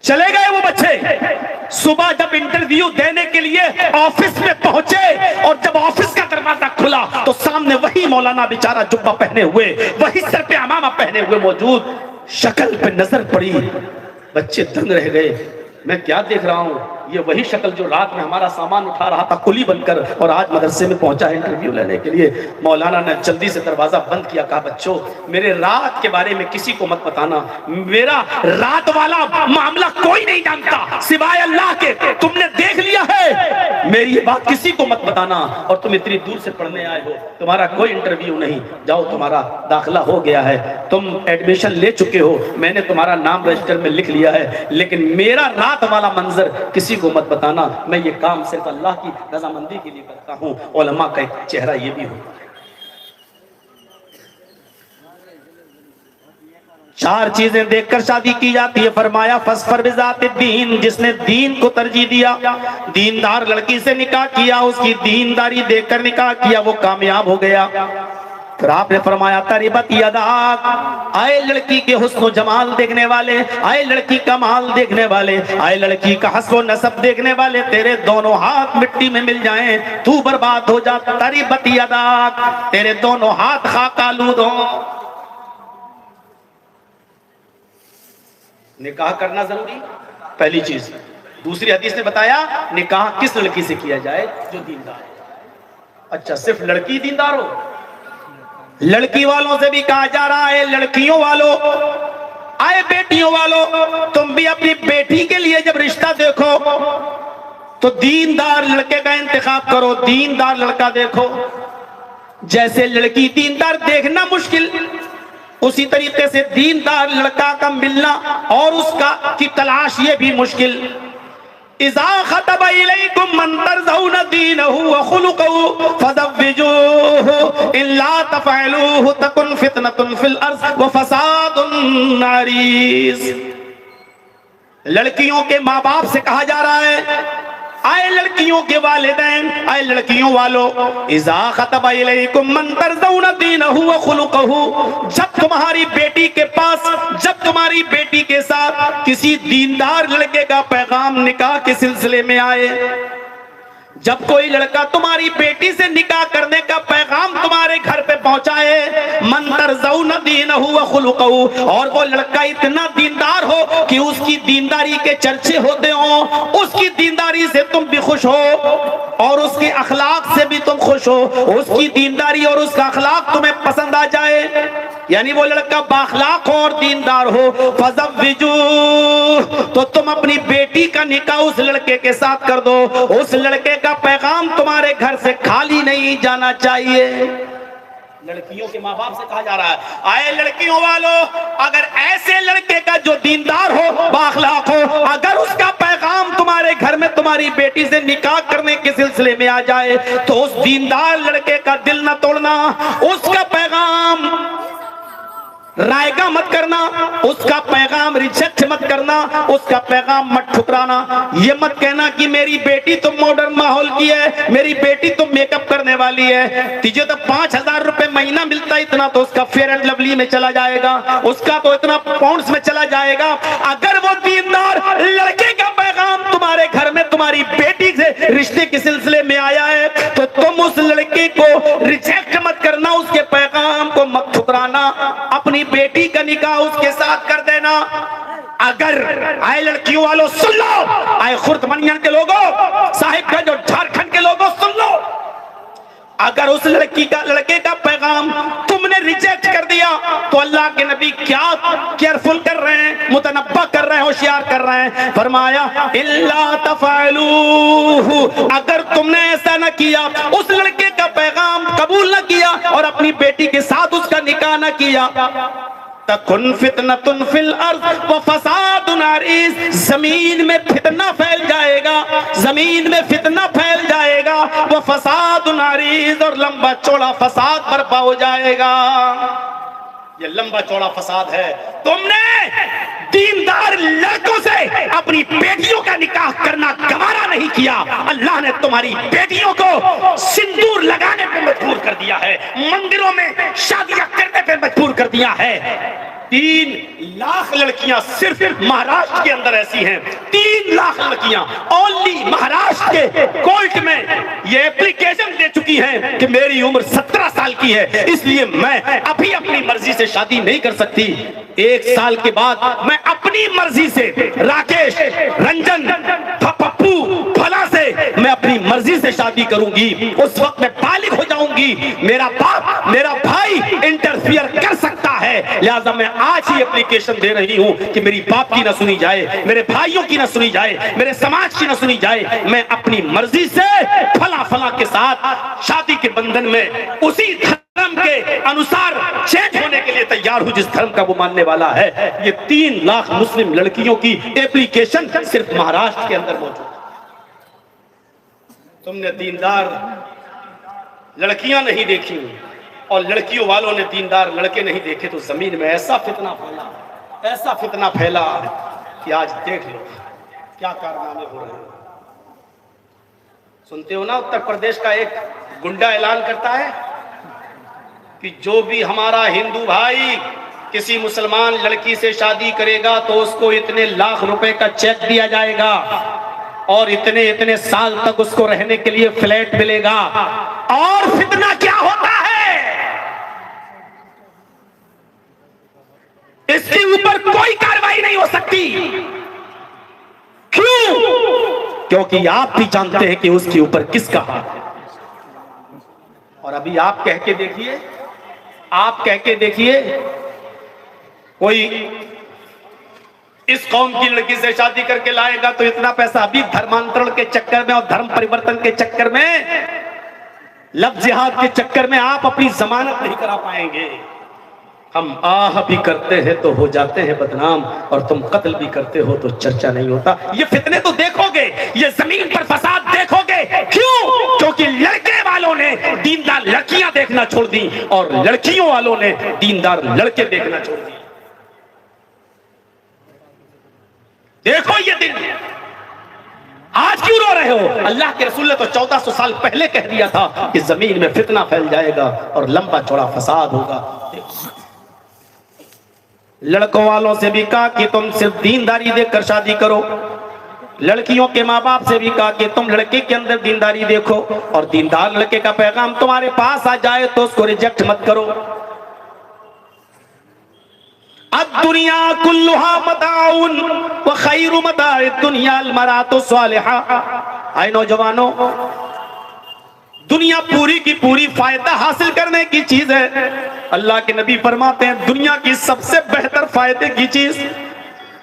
चले गए वो बच्चे। सुबह जब इंटरव्यू देने के लिए ऑफिस में पहुंचे और जब ऑफिस का दरवाजा खुला तो सामने वही मौलाना बेचारा जुब्बा पहने हुए, वही सर पे अमामा पहने हुए मौजूद। शक्ल पे नजर पड़ी, बच्चे दंग रह गए। मैं क्या देख रहा हूँ? ये वही शक्ल जो रात में हमारा सामान उठा रहा था कुली बनकर और आज मदरसे में पहुंचा है इंटरव्यू लेने के लिए। मौलाना ने जल्दी से दरवाजा बंद किया, कहा बच्चों मेरे रात के बारे में किसी को मत बताना, मेरा रात वाला मामला कोई नहीं जानता सिवाय अल्लाह के। तुमने देख लिया है, मेरी ये बात किसी को मत बताना। और तुम इतनी दूर से पढ़ने आए हो, तुम्हारा कोई इंटरव्यू नहीं, जाओ तुम्हारा दाखिला हो गया है, तुम एडमिशन ले चुके हो, मैंने तुम्हारा नाम रजिस्टर में लिख लिया है, लेकिन मेरा रात वाला मंजर किसी को मत बताना। मैं ये काम सिर्फ अल्लाह की रजामंदी के लिए करता हूँ। उलमा का एक चेहरा ये भी होता है। 4 चीजें देखकर शादी की जाती है। फरमाया फस्फर बिज़ाति दीन, जिसने दीन को तरजीह दिया, दीनदार लड़की से निकाह किया, उसकी दीनदारी देखकर निकाह किया, वो कामयाब हो गया। फिर आपने फरमाया तरिबत यदाक, आए लड़की के हुस्न जमाल देखने वाले, आए लड़की का माल देखने वाले, आए लड़की का हस्ब नसब देखने वाले, तेरे दोनों हाथ मिट्टी में मिल जाएं, तू बर्बाद हो जा। तरिबत यदाक, तेरे दोनों हाथ खाक आलूद हो। निकाह करना जरूरी, पहली चीज। दूसरी हदीस ने बताया निकाह किस लड़की से किया जाए? जो दीनदार हो। अच्छा, सिर्फ लड़की दीनदार हो? लड़की वालों से भी कहा जा रहा है, लड़कियों वालों, आए बेटियों वालों, तुम भी अपनी बेटी के लिए जब रिश्ता देखो तो दीनदार लड़के का इंतखाब करो, दीनदार लड़का देखो। जैसे लड़की दीनदार देखना मुश्किल, उसी तरीके से दीनदार लड़का का मिलना और उसका की तलाश ये भी मुश्किल। इज़ा ख़तब इलैकुम मन तर्ज़ौन दीनहु व खुलुक़हु फ़ज़व्विजूहु इल्ला तफ़अलूहु तकुन फ़ितनतुन फ़िल अर्ज़ व फ़सादुन अरीज़। लड़कियों के माँ बाप से कहा जा रहा है, आए लड़कियों के वालिदैन, आए लड़कियों वालों, इज़ा ख़तब इलैकुम मन तर्ज़ौन दीनहु व खुलुक़हु, जब तुम्हारी बेटी के पास, जब तुम्हारी बेटी के साथ किसी दीनदार लड़के का पैगाम निकाह के सिलसिले में आए, जब कोई लड़का तुम्हारी बेटी से निकाह करने का पैगाम तुम्हारे घर पे पहुंचाए, मन तर्ज़ौन दीनहु व खुलुक़हु, और वो लड़का इतना दीनदार हो कि उसकी दीनदारी के चर्चे होते हो, उसकी दीनदारी से तुम भी खुश हो और उसके अखलाक से भी तुम खुश हो, उसकी दीनदारी और उसका अखलाक तुम्हें पसंद आ जाए, यानी वो लड़का बाखलाक हो और दीनदार हो, फज़व्विजू, तो तुम अपनी बेटी का निकाह उस लड़के के साथ कर दो। उस लड़के का पैगाम तुम्हारे घर से खाली नहीं जाना चाहिए। लड़कियों के माँ बाप से कहा जा रहा है, आए लड़कियों वालों, अगर ऐसे लड़के का जो दीनदार हो, बाखलाक हो, अगर उसका पैगाम तुम्हारे घर में तुम्हारी बेटी से निकाह करने के सिलसिले में आ जाए तो उस दीनदार लड़के का दिल न तोड़ना, उसका पैगाम रायगा मत करना, उसका पैगाम रिजेक्ट मत करना, उसका पैगाम मत ठुकराना। ये मत कहना कि मेरी बेटी तो मॉडर्न माहौल की है, मेरी बेटी तो मेकअप करने वाली है, तुझे तो 5000 रुपए महीना मिलता है, इतना तो उसका फेयर एंड लवली में चला जाएगा, उसका तो इतना पाउंड्स में चला जाएगा। अगर वो दीनदार लड़के का पैगाम तुम्हारे घर में तुम्हारी बेटी से रिश्ते के सिलसिले में आया है तो तुम उस लड़के को रिजेक्ट मत करना, उसके पैगाम को मत ठुकराना, अपनी बेटी का निकाह उसके साथ कर देना। अगर आए लड़कियों वालों सुन लो, आए खुर्द मनियन के लोगों, साहिबगंज और झारखंड के लोगों सुन लो, अगर उस लड़के का पैगाम तुमने रिजेक्ट कर दिया तो अल्लाह के नबी क्या केयरफुल कर रहे हैं, मुतनब्बा कर रहे हैं, होशियार कर रहे हैं। फरमाया इल्ला तफअलूहु, अगर तुमने ऐसा न किया, उस लड़के का पैगाम कबूल न किया और अपनी बेटी के साथ उसका निकाह न किया, तकुन फितनतुन फिल अर्ज़ व फसादुन अरीज़, जमीन में फितना फैल जाएगा, जमीन में फितना फैल जाएगा, वो फसादुन अरीज़, और लंबा चौड़ा फसाद बर्पा हो जाएगा। ये लंबा चौड़ा फसाद है। तुमने दीनदार लड़कों से अपनी बेटियों का निकाह करना गवारा नहीं किया, अल्लाह ने तुम्हारी बेटियों को सिंदूर लगाने पे मजबूर कर दिया है, मंदिरों में शादियां करने पे मजबूर कर दिया है। 3 लाख लड़कियां सिर्फ महाराष्ट्र के अंदर ऐसी हैं, 3 लाख लड़कियां ओनली महाराष्ट्र के कोर्ट में ये एप्लीकेशन दे चुकी हैं कि मेरी उम्र 17 साल की है, इसलिए मैं अभी अपनी मर्जी से शादी नहीं कर सकती। 1 साल के बाद मैं अपनी मर्जी से राकेश, रंजन, पप्पू, फला से मैं अपनी मर्जी से शादी करूंगी। उस वक्त मैं बालिग हो जाऊंगी। मेरा बाप, मेरा भाई इंटरफियर कर सकता है। लिहाजा मैं आज ही एप्लीकेशन दे रही हूं कि मेरी बाप की ना सुनी जाए, मेरे भाइयों की ना सुनी जाए, मेरे समाज की ना सुनी जाए। मैं अपनी मर्जी से फला फला के साथ शादी के बंधन में उसी धर्म के अनुसार चेंज होने के लिए तैयार हूं जिस धर्म का वो मानने वाला है। ये 3 लाख मुस्लिम लड़कियों की एप्लीकेशन सिर्फ महाराष्ट्र के अंदर मौजूद है। तुमने दीनदार लड़कियां नहीं देखी और लड़कियों वालों ने दीनदार लड़के नहीं देखे, तो जमीन में ऐसा फितना फैला, ऐसा फितना फैला कि आज देख लो क्या कारनामे हो रहे हैं। सुनते हो ना, उत्तर प्रदेश का एक गुंडा ऐलान करता है कि जो भी हमारा हिंदू भाई किसी मुसलमान लड़की से शादी करेगा तो उसको इतने लाख रुपए का चेक दिया जाएगा और इतने इतने साल तक उसको रहने के लिए फ्लैट मिलेगा। और फितना क्या होता है, इसके ऊपर कोई कार्रवाई नहीं हो सकती। क्यों? क्योंकि आप भी जानते हैं कि उसके ऊपर किसका हाथ है। और अभी आप कह के देखिए, आप कह के देखिए, कोई इस कौम की लड़की से शादी करके लाएगा तो इतना पैसा अभी धर्मांतरण के चक्कर में और धर्म परिवर्तन के चक्कर में, लफ्ज़ जिहाद के चक्कर में आप अपनी जमानत नहीं करा पाएंगे। हम आह भी करते हैं तो हो जाते हैं बदनाम, और तुम कत्ल भी करते हो तो चर्चा नहीं होता। ये फितने तो देखोगे, ये जमीन पर फसाद देखोगे। क्यों? क्योंकि लड़के वालों ने दीनदार लड़कियां देखना छोड़ दी और लड़कियों वालों ने दीनदार लड़के देखना छोड़ दिए। देखो ये दिन, आज क्यों रो रहे हो? अल्लाह के रसूल ने तो 1400 साल पहले कह दिया था कि जमीन में फितना फैल जाएगा और लंबा चौड़ा फसाद होगा। लड़कों वालों से भी कहा कि तुम सिर्फ दीनदारी देखकर शादी करो। लड़कियों के माँ बाप से भी कहा कि तुम लड़के के अंदर दीनदारी देखो, और दीनदार लड़के का पैगाम तुम्हारे पास आ जाए तो उसको रिजेक्ट मत करो। अब दुनिया कुल्लुहा मताउन व खैरु मताइद दुनिया अल मरातु सालिहा। आए नौजवानों, दुनिया पूरी की पूरी फायदा हासिल करने की चीज है। अल्लाह के नबी फरमाते हैं दुनिया की सबसे बेहतर फायदे की चीज,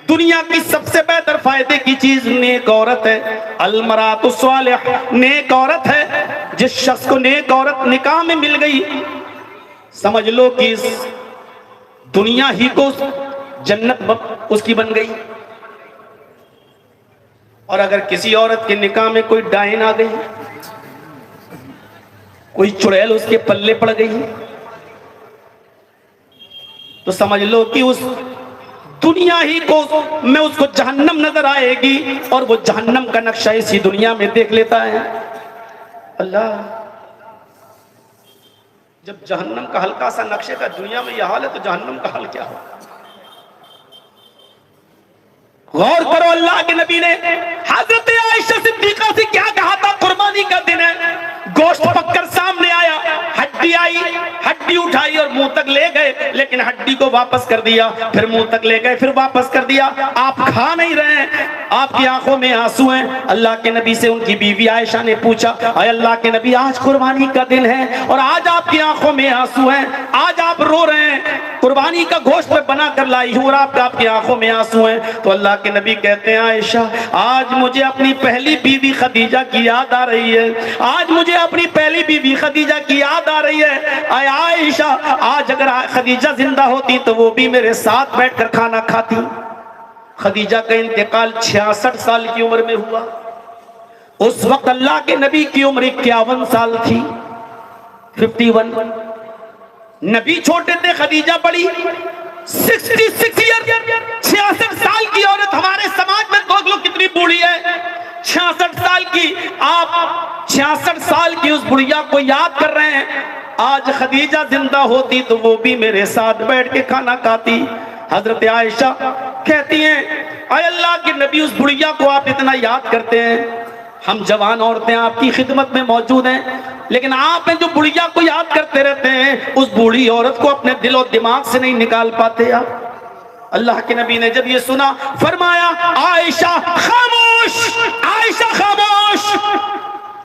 दुनिया की सबसे बेहतर फायदे की चीज नेक औरत है। अलमरातु सालिह, नेक औरत है। जिस शख्स को नेक औरत निकाह में मिल गई, समझ लो कि इस दुनिया ही को जन्नत उसकी बन गई। और अगर किसी औरत के निकाह में कोई डायन आ गई, कोई चुड़ैल उसके पल्ले पड़ गई, तो समझ लो कि उस दुनिया ही को में उसको जहन्नम नजर आएगी, और वो जहन्नम का नक्शा इसी दुनिया में देख लेता है। अल्लाह, जब जहन्नम का हल्का सा नक्शे का दुनिया में यह हाल है तो जहन्नम का हाल क्या हो? गौर करो, अल्लाह के नबी ने हजरत आयशा सिद्दीका से क्या कहा था? कुर्बानी का दिन है, गोश्त पककर सामने आया, हड्डी आई, हड्डी उठाई और मुंह तक ले गए, लेकिन हड्डी को वापस कर दिया, फिर मुंह तक ले गए, फिर वापस कर दिया। आप खा नहीं रहे, आपकी आंखों में आंसू हैं। अल्लाह के नबी से उनकी बीवी आयशा ने पूछा, अरे अल्लाह के नबी, आज कुर्बानी का दिन है और आज आपकी आंखों में आंसू हैं, आज आप रो रहे हैं, कुर्बानी का गोश्त में बना कर लाई हूं और आपकी आंखों में आंसू हैं। तो अल्लाह के नबी कहते हैं, आयशा, आज मुझे अपनी पहली बीवी खदीजा की याद आ रही है, आज मुझे अपनी पहली बीवी खदीजा की याद आ रही है। आयशा, आज अगर खदीजा जिंदा होती तो वो भी मेरे साथ बैठकर खाना खाती। खदीजा का इंतकाल 66 साल की उम्र में हुआ। उस वक्त अल्लाह के नबी की उम्र 51 साल थी, 51। नबी छोटे थे, खदीजा बड़ी, 66 ईयर, 66 साल की औरत। हमारे समाज में देख लो कितनी बूढ़ी है, 66 साल की। आप 66 साल की उस बुढ़िया को याद कर रहे हैं। आज खदीजा जिंदा होती तो वो भी मेरे साथ बैठ के खाना खाती। हजरत आयशा कहती हैं, अय अल्लाह के नबी, उस बुढ़िया को आप इतना याद करते हैं, हम जवान औरतें आपकी खिदमत में मौजूद हैं, लेकिन आप जो बुढ़िया को याद करते रहते हैं, उस बूढ़ी औरत को अपने दिल और दिमाग से नहीं निकाल पाते आप। अल्लाह के नबी ने जब ये सुना फरमाया आयशा खामोश, आयशा खामोश,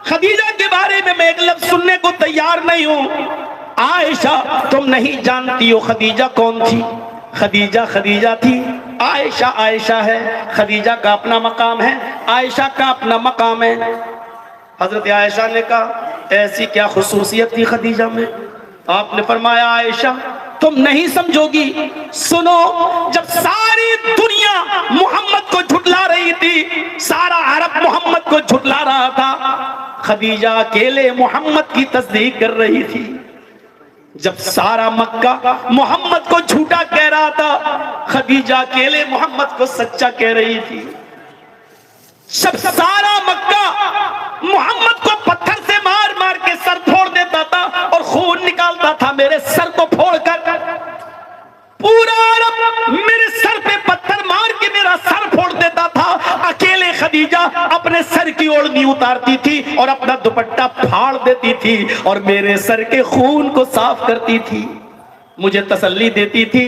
खदीजा के बारे में मैं एक लफ्ज सुनने को तैयार नहीं हूं। आयशा तुम नहीं जानती हो खदीजा कौन थी। खदीजा खदीजा थी, आयशा आयशा है। खदीजा का अपना मकाम है, आयशा का अपना मकाम है। हजरत आयशा ने कहा ऐसी क्या खुसूसियत थी खदीजा में? आपने फरमाया आयशा तुम नहीं समझोगी, सुनो। जब सारी दुनिया मोहम्मद को झुठला रही थी, सारा अरब मोहम्मद को झुठला रहा था, खदीजा अकेले मोहम्मद की तस्दीक कर रही थी। जब सारा मक्का मोहम्मद को झूठा कह रहा था, खदीजा अकेले मोहम्मद को सच्चा कह रही थी। जब सारा मक्का मोहम्मद को पत्थर से मार मार के सर फोड़ देता था और खून निकालता था, मेरे सर को फोड़कर पूरा अरब मेरे सर पे पत्थर मार के मेरा सर फोड़ देता था, अकेले खदीजा अपने सर की ओढ़नी उतारती थी और अपना दुपट्टा फाड़ देती थी और मेरे सर के खून को साफ करती थी, मुझे तसल्ली देती थी।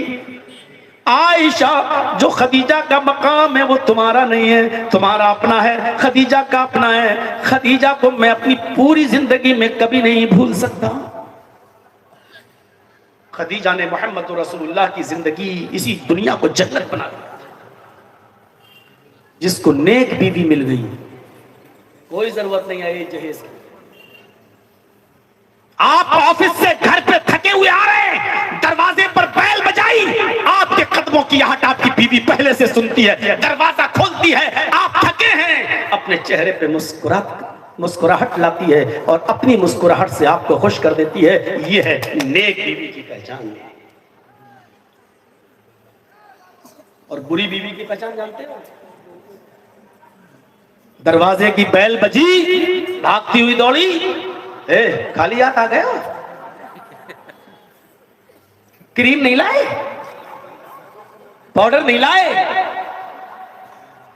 आयशा जो खदीजा का मकाम है वो तुम्हारा नहीं है, तुम्हारा अपना है, खदीजा का अपना है। खदीजा को मैं अपनी पूरी जिंदगी में कभी नहीं भूल सकता। खदीजा ने मोहम्मद रसूलुल्लाह की जिंदगी, इसी दुनिया को जन्नत बना दिया। जिसको नेक बीवी मिल गई, कोई जरूरत नहीं है जहेज की। आप ऑफिस से घर पे थके हुए आ रहे हैं, दरवाजे पर बैल बजाई, आपके कदमों की आहट आपकी बीवी पहले से सुनती है, दरवाजा खोलती है, आप थके हैं, अपने चेहरे पे मुस्कुराहट लाती है और अपनी मुस्कुराहट से आपको खुश कर देती है। यह है नेक बीवी की पहचान। और बुरी बीवी की पहचान जानते हो? दरवाजे की बैल बजी, भागती हुई दौड़ी, खाली हाथ आ गया, क्रीम नहीं लाए, पाउडर नहीं लाए,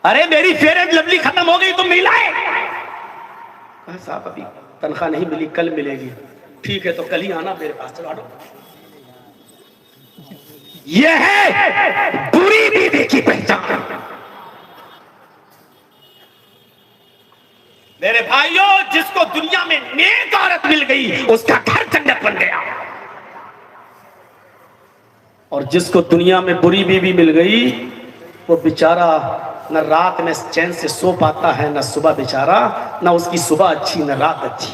अरे मेरी फेयर एंड लवली खत्म हो गई, तुम नहीं लाए। साहब अभी तनख्वाह नहीं मिली, कल मिलेगी। ठीक है तो कल ही आना मेरे पास, चलो। यह है बुरी बीवी की पहचान। मेरे भाइयों, जिसको दुनिया में नेक औरत मिल गई उसका घर जन्नत बन गया, और जिसको दुनिया में बुरी बीवी मिल गई वो बेचारा न रात में चैन से सो पाता है, न सुबह बेचारा, न उसकी सुबह अच्छी न रात अच्छी।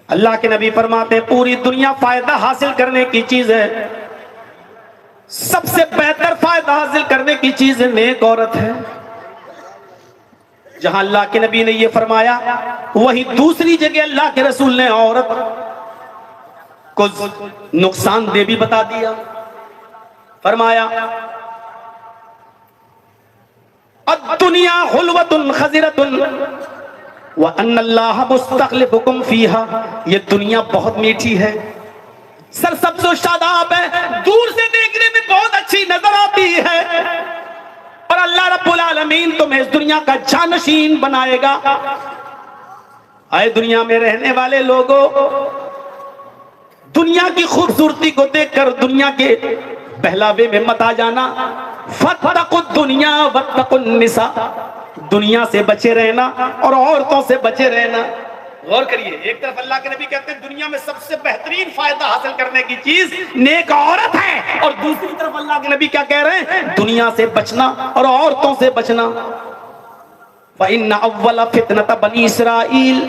अल्लाह के नबी फरमाते हैं पूरी दुनिया फायदा हासिल करने की चीज है, सबसे बेहतर फायदा हासिल करने की चीज नेक औरत है। जहां अल्लाह के नबी ने यह फरमाया, वहीं दूसरी जगह अल्लाह के रसूल ने औरत को नुकसानदेह भी बता दिया। फरमाया दुनिया हुल्वतुन खज़िरतुन व अन्नल्लाह मुस्तखलिफुकुम फीहा, ये दुनिया बहुत मीठी है, सरसब्ज़ व शादाब है, दूर से देखने में बहुत अच्छी नजर आती है, और अल्लाह रब्बुल आलमीन तुम्हें इस दुनिया का जानशीन बनाएगा। आए दुनिया में रहने वाले लोगों, दुनिया की खूबसूरती को देखकर दुनिया के बहलावे में मत आ जाना। फत्तकुद दुनिया वत्तकुन निसा, दुनिया से बचे रहना और औरतों से बचे रहना। गौर करिए, एक तरफ अल्लाह के नबी कहते हैं दुनिया में सबसे बेहतरीन फायदा हासिल करने की चीज नेक औरत है, और दूसरी तरफ अल्लाह के नबी क्या कह रहे हैं? दुनिया से बचना और औरतों से बचना। फ़इन्न अव्वल फितनत बनी इसराइल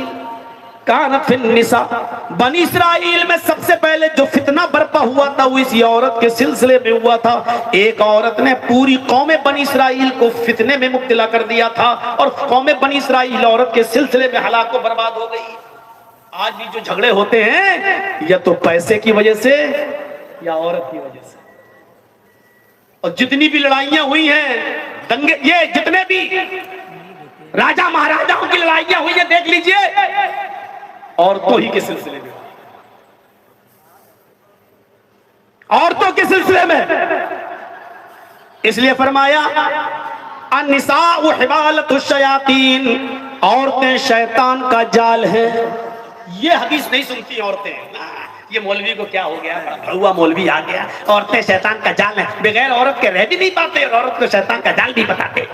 कान फिन निसा, बनी इसराइल में सबसे पहले जो फितना बर्पा हुआ था वो इसी औरत के सिलसिले में हुआ था। एक औरत ने पूरी कौम बनी इसराइल को फितने में मुब्तला कर दिया था, और कौम बनी इसराइल औरत के सिलसिले में हलाक बर्बाद हो गई। आज भी जो झगड़े होते हैं या तो पैसे की वजह से या औरत की वजह से, और जितनी भी लड़ाइयां हुई हैं, दंगे, ये जितने भी राजा महाराजाओं की लड़ाइयां हुई है, देख लीजिए औरतों ही के सिलसिले में, औरतों के सिलसिले में। इसलिए फरमाया अन्निसाउ हिबालतु शयातीन, औरतें शैतान का जाल है। ये हदीस नहीं सुनती औरतें, ये मौलवी को क्या हो गया, भड़ुआ मौलवी आ गया, औरतें शैतान का जाल है, बगैर औरत के रह भी नहीं पाते और औरत को शैतान का जाल भी बताते।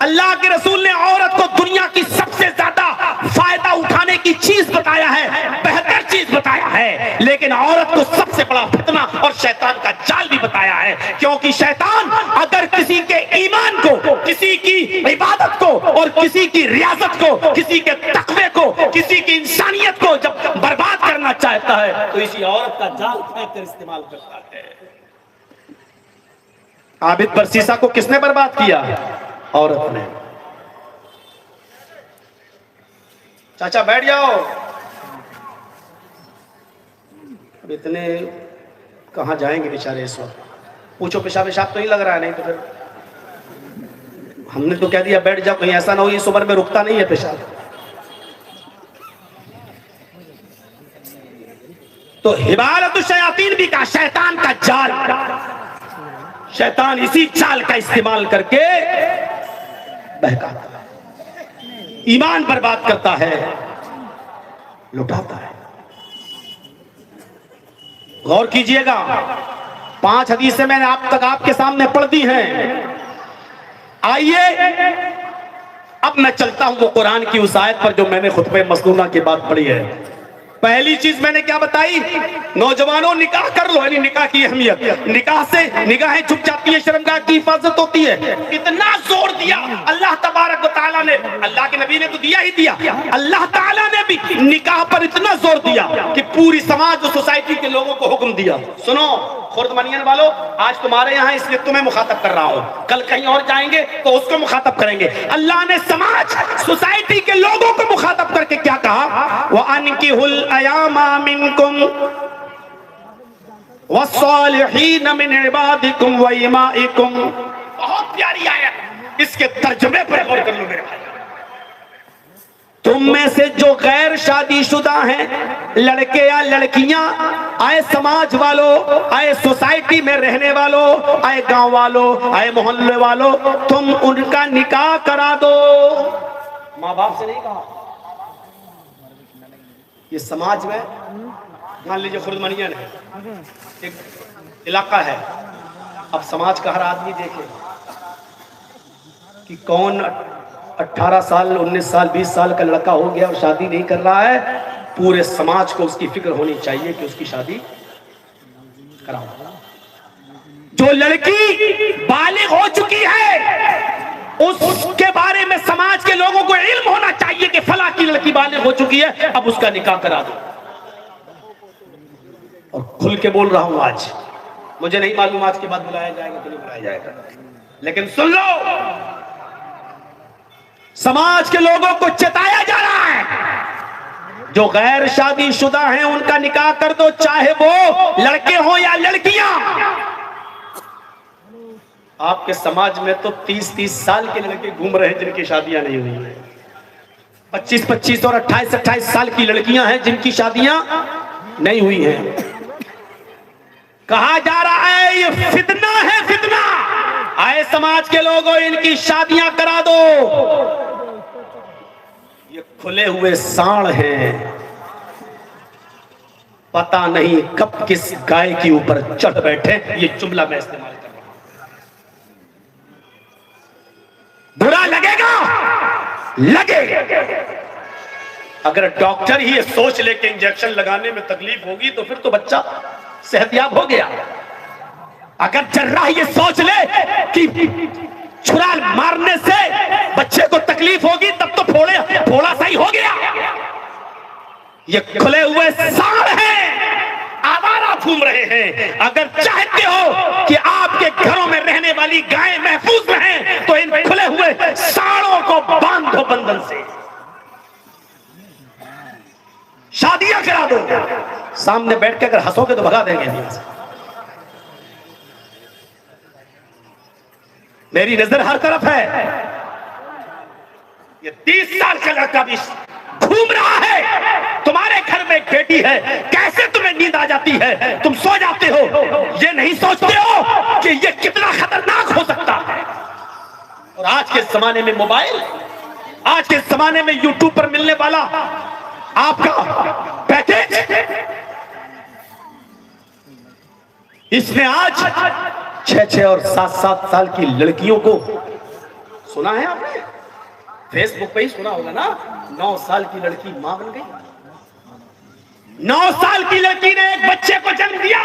अल्लाह के रसूल ने औरत को दुनिया की सबसे ज्यादा फायदा उठाने की चीज बताया है, बेहतर चीज बताया है, लेकिन औरत को सबसे बड़ा फितना और शैतान का जाल भी बताया है। क्योंकि शैतान अगर किसी के ईमान को, किसी की इबादत को और किसी की रियाजत को, किसी के तकवे को, किसी की इंसानियत को जब बर्बाद करना चाहता है तो इसी औरत का जाल फेंक कर इस्तेमाल करता है। आबिद बरसीसा को किसने बर्बाद किया? औरत ने। चाचा बैठ जाओ, अब इतने कहां जाएंगे बेचारे इस वक्त? पूछो पेशाब पेशाब तो नहीं लग रहा है? नहीं तो फिर हमने तो कह दिया बैठ जाओ, कहीं ऐसा ना हो इस उम्र में रुकता नहीं है पेशाब। तो हिबालतुश शयातीन भी का शैतान का जाल, शैतान इसी चाल का इस्तेमाल करके बहकाता है, ईमान बर्बाद करता है, लुटाता है। गौर कीजिएगा, 5 हदीसें मैंने आप तक आपके सामने पढ़ दी हैं। आइए अब मैं चलता हूं वो कुरान की उस आयत पर जो मैंने खुतबे मसनूना के बाद पढ़ी है। पहली चीज मैंने क्या बताई? नौजवानों निकाह कर लो, यानी निकाह की अहमियत। निकाह से निगाहें छुप जाती है, शर्मगाह की हिफाजत होती है। इतना जोर दिया अल्लाह तबारक व तआला ने, अल्लाह के नबी ने तो दिया ही दिया, अल्लाह ताला ने भी निकाह पर इतना जोर दिया कि पूरी समाज और सोसाइटी के लोगों को हुक्म दिया, सुनो खुर्दमनियन वालों, आज तुम्हारे यहाँ इसलिए तुम्हें मुखातब कर रहा हूं, कल कहीं और जाएंगे तो उसको मुखातब करेंगे। अल्लाह ने समाज सोसाइटी के लोगों को मुखातब करके क्या कहा? वह अनकिहुल अयामा मिनकुम वस्सालिहीन मिन इबादिकुम व इमाइकुम। बहुत प्यारी आयत, इसके तर्जुमे पर गौर कर लो मेरे भाई। तुम में से जो गैर शादीशुदा हैं, लड़के या लड़कियां, आए समाज वालों, आए सोसाइटी में रहने वालों, आए गांव वालों, आए मोहल्ले वालों, तुम उनका निकाह करा दो। माँ बाप से नहीं कहा, ये समाज में मान लीजिए खुर्दमनियन है, एक इलाका है, अब समाज का हर आदमी देखे कि कौन 18 साल 19 साल 20 साल का लड़का हो गया और शादी नहीं कर रहा है, पूरे समाज को उसकी फिक्र होनी चाहिए कि उसकी शादी कराओ। जो लड़की बालिग हो चुकी है उसके बारे में समाज के लोगों को इल्म होना चाहिए कि फला की लड़की बालिग हो चुकी है, अब उसका निकाह करा दो। और खुल के बोल रहा हूं आज, मुझे नहीं मालूम आज के बाद बुलाया जाएगा कि नहीं बुलाया जाएगा, लेकिन सुन लो, समाज के लोगों को चेताया जा रहा है, जो गैर शादीशुदा हैं उनका निकाह कर दो, चाहे वो लड़के हो या लड़कियां। आपके समाज में तो 30-30 साल के लड़के घूम रहे हैं जिनकी शादियां नहीं हुई हैं, 25-25 और 28-28 साल की लड़कियां हैं जिनकी शादियां नहीं हुई हैं। कहा जा रहा है ये फितना है, फितना। आए समाज के लोगों, इनकी शादियां करा दो। ये खुले हुए सांड हैं, पता नहीं कब किस गाय के ऊपर चढ़ बैठे। ये जुमला मैं इस्तेमाल कर रहा हूं, बुरा लगेगा, लगेगा। अगर डॉक्टर ही ये सोच ले कि इंजेक्शन लगाने में तकलीफ होगी तो फिर तो बच्चा सेहतयाब हो गया। अगर जर्राह ये सोच ले कि छुरा मारने से बच्चे को तकलीफ होगी तब तो फोड़ा सही हो गया। ये खुले हुए सांड हैं, आवारा घूम रहे हैं। अगर चाहते हो कि आपके घरों में रहने वाली गायें महफूज रहें तो इन खुले हुए सांडों को बांध दो बंधन से, शादियां करा दो। सामने बैठ के अगर हंसोगे तो भगा देंगे यहाँ से। मेरी नजर हर तरफ है। ये 30 साल का लड़का भी घूम रहा है, तुम्हारे घर में एक बेटी है, कैसे तुम्हें नींद आ जाती है, तुम सो जाते हो, ये नहीं सोचते हो कि ये कितना खतरनाक हो सकता है। और आज के जमाने में मोबाइल, आज के जमाने में यूट्यूब पर मिलने वाला आपका पैकेज, इसने आज 6-6 और 7-7 साल की लड़कियों को, सुना है आपने, फेसबुक पे ही सुना होगा ना, 9 साल की लड़की मां बन गई। 9 साल की लड़की ने एक बच्चे को जन्म दिया।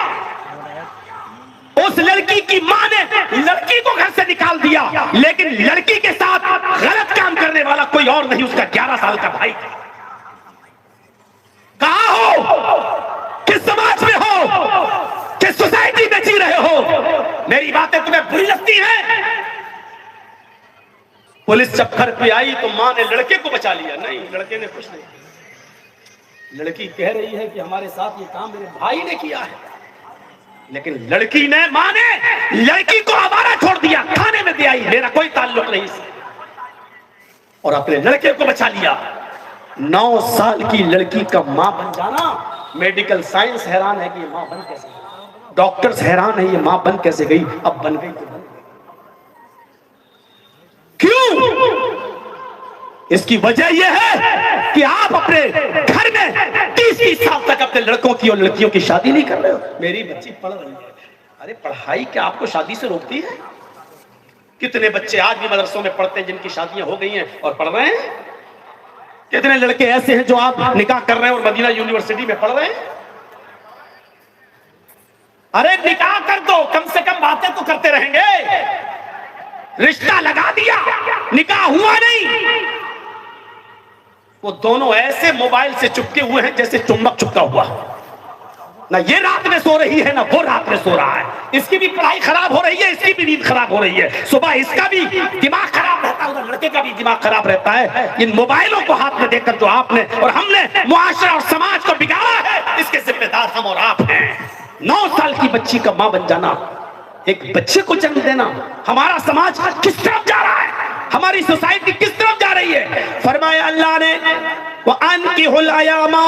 उस लड़की की मां ने लड़की को घर से निकाल दिया, लेकिन लड़की के साथ गलत काम करने वाला कोई और नहीं, उसका 11 साल का भाई था। कहां हो, किस समाज में हो, किस सोसाइटी में जी रहे हो? मेरी बातें तुम्हें बुरी लगती हैं? पुलिस जब घर पे आई तो मां ने लड़के को बचा लिया। नहीं, लड़के ने कुछ नहीं। लड़की कह रही है कि हमारे साथ ये काम मेरे भाई ने किया है, लेकिन लड़की ने, मां ने लड़की को आवारा छोड़ दिया, थाने में दे आई, मेरा कोई ताल्लुक नहीं इससे, और अपने लड़के को बचा लिया। 9 साल की लड़की का मां बन जाना, मेडिकल साइंस हैरान है कि ये मां बन कैसे गई, डॉक्टर्स हैरान है ये मां बन कैसे गई। अब बन गई तो बन गई। क्यों? इसकी वजह यह है कि आप अपने घर में 30-30 साल तक अपने लड़कों की और लड़कियों की शादी नहीं कर रहे हो। मेरी बच्ची पढ़ रही है। अरे पढ़ाई क्या आपको शादी से रोकती है? कितने बच्चे आज भी मदरसों में पढ़ते हैं जिनकी शादियां हो गई हैं और पढ़ रहे हैं? कितने लड़के ऐसे हैं जो आप निकाह कर रहे हैं और मदीना यूनिवर्सिटी में पढ़ रहे हैं? अरे निकाह कर दो, कम से कम बातें तो करते रहेंगे। रिश्ता लगा दिया, निकाह हुआ नहीं। वो दोनों ऐसे मोबाइल से चिपके हुए हैं जैसे चुंबक चिपका हुआ। ना ये रात में सो रही है, ना वो रात में सो रहा है। इसकी भी पढ़ाई खराब हो रही है, इसकी भी नींद खराब हो रही है। सुबह इसका भी दिमाग खराब रहता है, उधर लड़के का भी दिमाग खराब रहता है। इन मोबाइलों को हाथ में देकर जो आपने और हमने मुआशरा और समाज को बिगाड़ा है, इसके जिम्मेदार हम और आप हैं। 9 साल की बच्ची का मां बन जाना, एक बच्चे को जन्म देना, हमारा समाज किस तरफ जा रहा है, हमारी सोसाइटी किस तरफ जा रही है? फरमाया अल्लाह ने, वअनकिहुल अयामा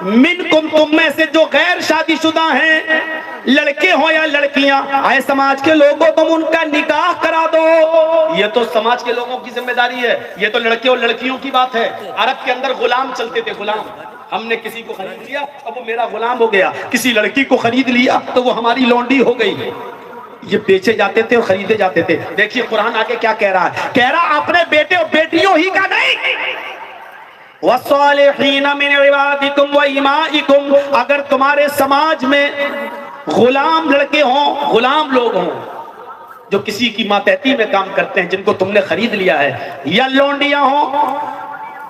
मिनकुम, तुम में से जो गैर शादीशुदा हैं, लड़के हो या लड़कियां, आए समाज के लोगों, तुम उनका निकाह करा दो। ये तो समाज के लोगों की जिम्मेदारी है, ये तो लड़के और लड़कियों की बात है। अरब के अंदर गुलाम चलते थे, गुलाम। हमने किसी को खरीद लिया तो वो मेरा गुलाम हो गया, किसी लड़की को खरीद लिया तो वो हमारी लौंडी हो गई। ये बेचे जाते थे और खरीदे जाते थे। देखिए कुरान आगे क्या कह रहा है, कह रहा अपने बेटे और बेटियों ही का नहीं, वस्सालिहीन मिन इबादिकुम व इमाइकुम, अगर तुम्हारे समाज में गुलाम लड़के हों, गुलाम लोग हों जो किसी की मातहती में काम करते हैं, जिनको तुमने खरीद लिया है, या लौंडियां हों,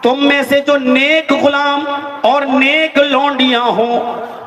तुम में से जो नेक गुलाम और नेक लौंडियां हो,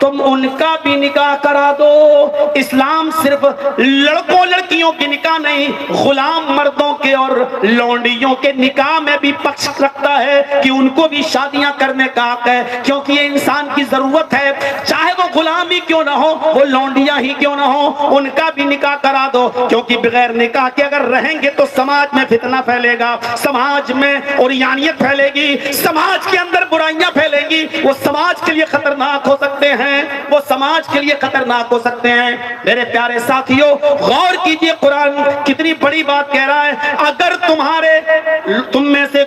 तुम उनका भी निकाह करा दो। इस्लाम सिर्फ लड़कों लड़कियों के निकाह नहीं, गुलाम मर्दों के और लौंडियों के निकाह में भी पक्ष रखता है कि उनको भी शादियां करने का हक है, क्योंकि ये इंसान की जरूरत है। चाहे वो गुलाम ही क्यों ना हो, वो लौंडियां ही क्यों ना हो, उनका भी निकाह करा दो, क्योंकि बगैर निकाह के अगर रहेंगे तो समाज में फितना फैलेगा, समाज में उरियानियत फैलेगी, समाज के अंदर बुराइयां फैलेंगी। वो समाज के लिए खतरनाक हो सकते हैं, वो समाज के लिए खतरनाक हो सकते हैं। मेरे प्यारे साथियों, गौर कीजिए कुरान कितनी बड़ी बात कह रहा है। अगर तुम में से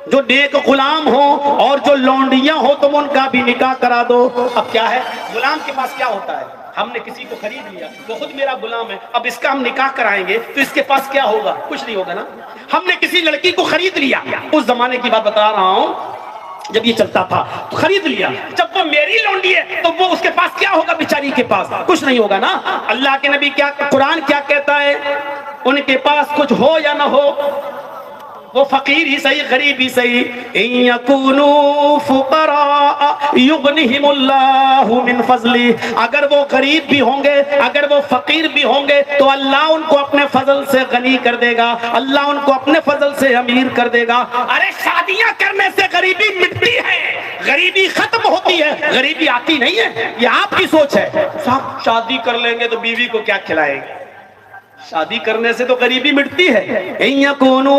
जो नेक गुलाम हो और जो लौंडियां हो, तुम उनका भी निकाह करा दो। अब क्या है, गुलाम के पास क्या होता है, हमने किसी को खरीद लिया, वो खुद मेरा गुलाम है, अब इसका हम निकाह कराएंगे तो इसके पास क्या होगा? कुछ नहीं होगा ना। हमने किसी लड़की को खरीद लिया, उस जमाने की बात बता रहा हूं जब ये चलता था, तो खरीद लिया, जब वो मेरी लौंडी है तो वो उसके पास क्या होगा? बेचारी के पास कुछ नहीं होगा ना। अल्लाह के नबी क्या, कुरान क्या कहता है, उनके पास कुछ हो या ना हो, वो फकीर ही सही, गरीब ही सही, इन यकूनू फुकरा युगनिहिमुल्लाहु मिन फज़ली, अगर वो गरीब भी होंगे, अगर वो फकीर भी होंगे, तो अल्लाह उनको अपने फजल से गनी कर देगा, अल्लाह उनको अपने फजल से अमीर कर देगा। अरे शादियां करने से गरीबी मिटती है, गरीबी खत्म होती है, गरीबी आती नहीं है। ये आपकी सोच है, साहब शादी कर लेंगे तो बीवी को क्या खिलाएंगे? शादी करने से तो गरीबी मिटती है।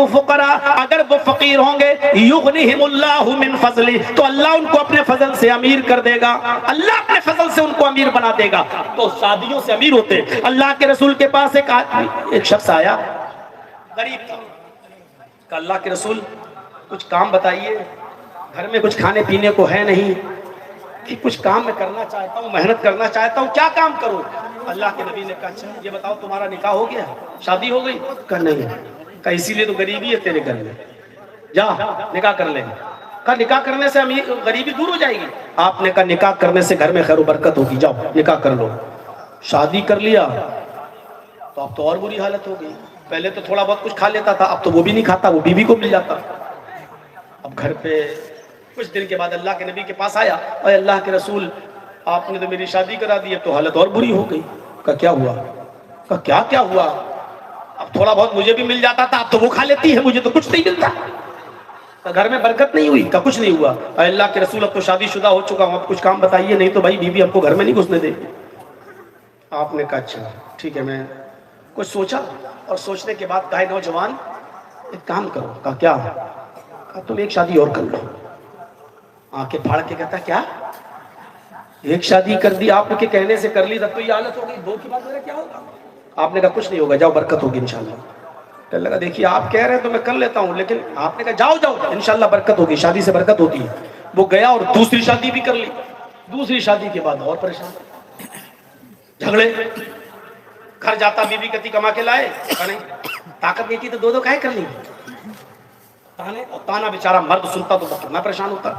फुकरा, अगर वो फकीर होंगे, युगनिहिमुल्लाहु मिन फज़ली, तो अल्लाह उनको अपने फजल से अमीर कर देगा, अल्लाह अपने फजल से उनको अमीर बना देगा। तो शादियों से अमीर होते। अल्लाह के रसूल के पास एक शख्स आया, गरीब था। अल्लाह के रसूल कुछ काम बताइए, घर में कुछ खाने पीने को है नहीं, कि कुछ काम मैं करना चाहता हूँ, मेहनत करना चाहता हूँ, क्या काम करूँ? अल्लाह के नबी ने कहा अच्छा ये बताओ तुम्हारा निकाह हो गया, शादी हो गई? कहा नहीं। कहा इसीलिए तो गरीबी है तेरे घर में, जा निकाह कर ले। कहा निकाह करने से अमीर गरीबी दूर हो जाएगी? आपने कहा निकाह करने से घर में खैर बरकत होगी, जाओ निकाह कर लो। शादी कर लिया तो अब तो और बुरी हालत हो गई। पहले तो थोड़ा बहुत कुछ खा लेता था, अब तो वो भी नहीं खाता, वो बीवी को मिल जाता। अब घर पे कुछ दिन के बाद अल्लाह के नबी के पास आया, और अल्लाह के रसूल आपने तो मेरी शादी करा दी, तो हालत और बुरी हो गई। कहा क्या हुआ? कहा क्या क्या हुआ? अब थोड़ा बहुत मुझे भी मिल जाता था, अब तो वो खा लेती है, मुझे तो कुछ नहीं मिलता। तो घर में बरकत नहीं हुई? का कुछ नहीं हुआ। अल्लाह के रसूल अब तो शादीशुदा हो चुका हूं, अब कुछ काम बताइए, नहीं तो भाई बीवी हमको घर में नहीं घुसने देगी। आपने कहा अच्छा ठीक है। मैं कुछ सोचा, और सोचने के बाद कहा नौजवान एक काम करो। कहा क्या? कहा तुम एक शादी और कर लो। आंखें फाड़ के कहता क्या एक शादी कर दी? आपके कहने से कर ली, तब तो ये हालत हो गई, दो की बात मेरा क्या होगा? आपने कहा कुछ नहीं होगा, जाओ बरकत होगी इंशाल्लाह। कहने लगा देखिए आप कह रहे हैं तो मैं कर लेता हूँ, लेकिन आपने कहा जाओ जाओ इंशाल्लाह बरकत होगी, शादी से बरकत होती है। वो गया और दूसरी शादी भी कर ली। दूसरी शादी के बाद और परेशान, झगड़े। घर जाता बीवी कहती कमा के लाए, नहीं ताकत नहीं थी तो दो दो काहे कर ली। ताने और ताना बेचारा मर्द सुनता तो मैं परेशान होता।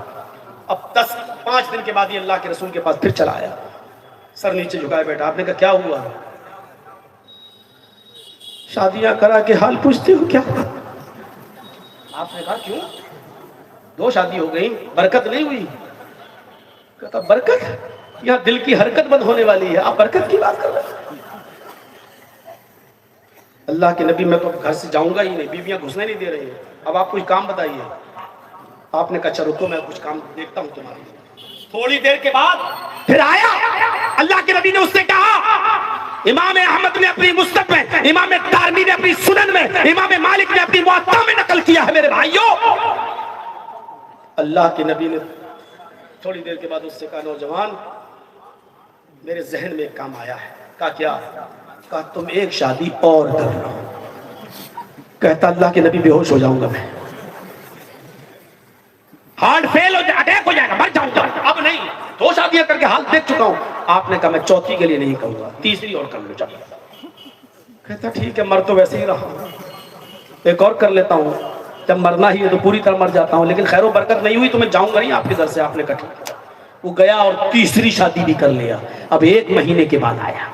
अब 5 दिन के बाद ही अल्लाह के रसूल के पास फिर चला आया, सर नीचे झुकाए बैठा। आपने कहा क्या हुआ? शादियां करा के हाल पूछते हो क्या? आपने कहा क्यों? 2 शादी हो गई, बरकत नहीं हुई। कहता बरकत? यहाँ दिल की हरकत बंद होने वाली है, आप बरकत की बात कर रहे हैं? अल्लाह के नबी मैं तो घर से जाऊंगा ही नहीं, बीवियां घुसने नहीं दे रही हैं, अब आप कुछ काम बताइए। आपने कहा अच्छा रुको मैं कुछ काम देखता हूं तुम्हारी। थोड़ी देर के बाद फिर आया, अल्लाह के नबी ने उससे कहा, इमाम अहमद ने अपनी मुस्तद में, इमाम तारमी ने अपनी सुनन में, इमाम मालिक ने अपनी मुअत्ता में नकल किया है मेरे भाइयों। अल्लाह के नबी ने थोड़ी देर के बाद उससे कहा नौजवान मेरे जहन में एक काम आया है। कहा क्या? कहा तुम एक शादी और कर लो। कहता अल्लाह के नबी बेहोश हो जाऊंगा मैं, हार्ट फेल हो जाए, अटैक हो जाएगा, मर जाऊंगा। अब नहीं, 2 शादियां करके हाल देख चुका हूं। आपने कहा मैं चौथी के लिए नहीं कहूंगा, तीसरी और कर लो चलो। कहता ठीक है, मर तो वैसे ही रहा, एक और कर लेता हूं, जब मरना ही है तो पूरी तरह मर जाता हूं, लेकिन खैर बरकत नहीं हुई तो मैं जाऊंगा नहीं आपके घर से। आपने कहा वो गया और तीसरी शादी भी कर लिया। अब 1 महीने के बाद आया।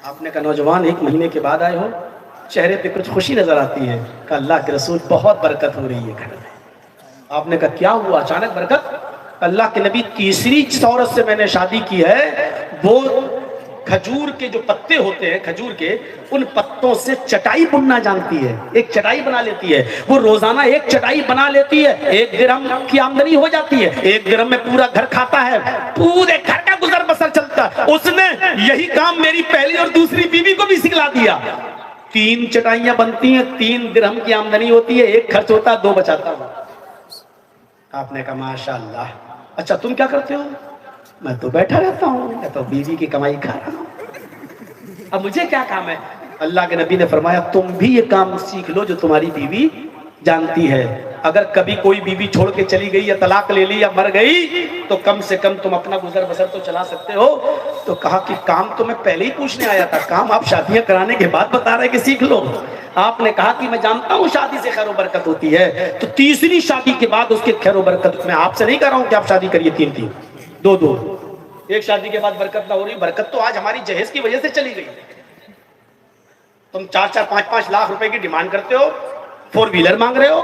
आपने कहा नौजवान 1 महीने के बाद आए हो, चेहरे पे कुछ खुशी नजर आती है। कहा अल्लाह के रसूल बहुत बरकत हो रही है घर में। आपने कहा क्या हुआ अचानक बरकत? अल्लाह के नबी तीसरी औरत से मैंने शादी की है, वो खजूर के जो पत्ते होते हैं खजूर के, उन पत्तों से चटाई बुनना जानती है, एक चटाई बना लेती है। वो रोजाना एक चटाई बना लेती है, 1 दिरहम की आमदनी हो जाती है, 1 दिरहम में पूरा घर खाता है, पूरे घर का गुजर बसर चलता है। उसने यही काम मेरी पहली और दूसरी बीवी को भी सिखला दिया। 3 चटाइयां बनती हैं, 3 दिरहम की आमदनी होती है, 1 खर्च होता है, 2 बचाता हूं। आपने कहा माशाअल्लाह। अच्छा तुम क्या करते हो? मैं तो बैठा रहता हूँ, मैं तो बीवी की कमाई खा रहा हूँ, अब मुझे क्या काम है? अल्लाह के नबी ने फरमाया तुम भी ये काम सीख लो जो तुम्हारी बीवी जानती है। अगर कभी कोई बीवी छोड़ के चली गई या तलाक ले ली या मर गई तो कम से कम तुम अपना गुजर बसर तो चला सकते हो। तो कहा कि काम तो मैं पहले ही पूछने आया था, काम आप शादियां कराने के बाद बता रहे कि सीख लो। आपने कहा कि मैं जानता हूँ शादी से खैर बरकत होती है, तो तीसरी शादी के बाद उसके खैर बरकत, मैं आपसे नहीं कह रहा हूँ कि आप शादी करिए 3-3, 2-2, एक शादी के बाद बरकत ना हो रही। बरकत तो आज हमारी जहेज की वजह से चली गई। तुम 4-4, 5-5 लाख रुपए की डिमांड करते हो, 4 व्हीलर मांग रहे हो,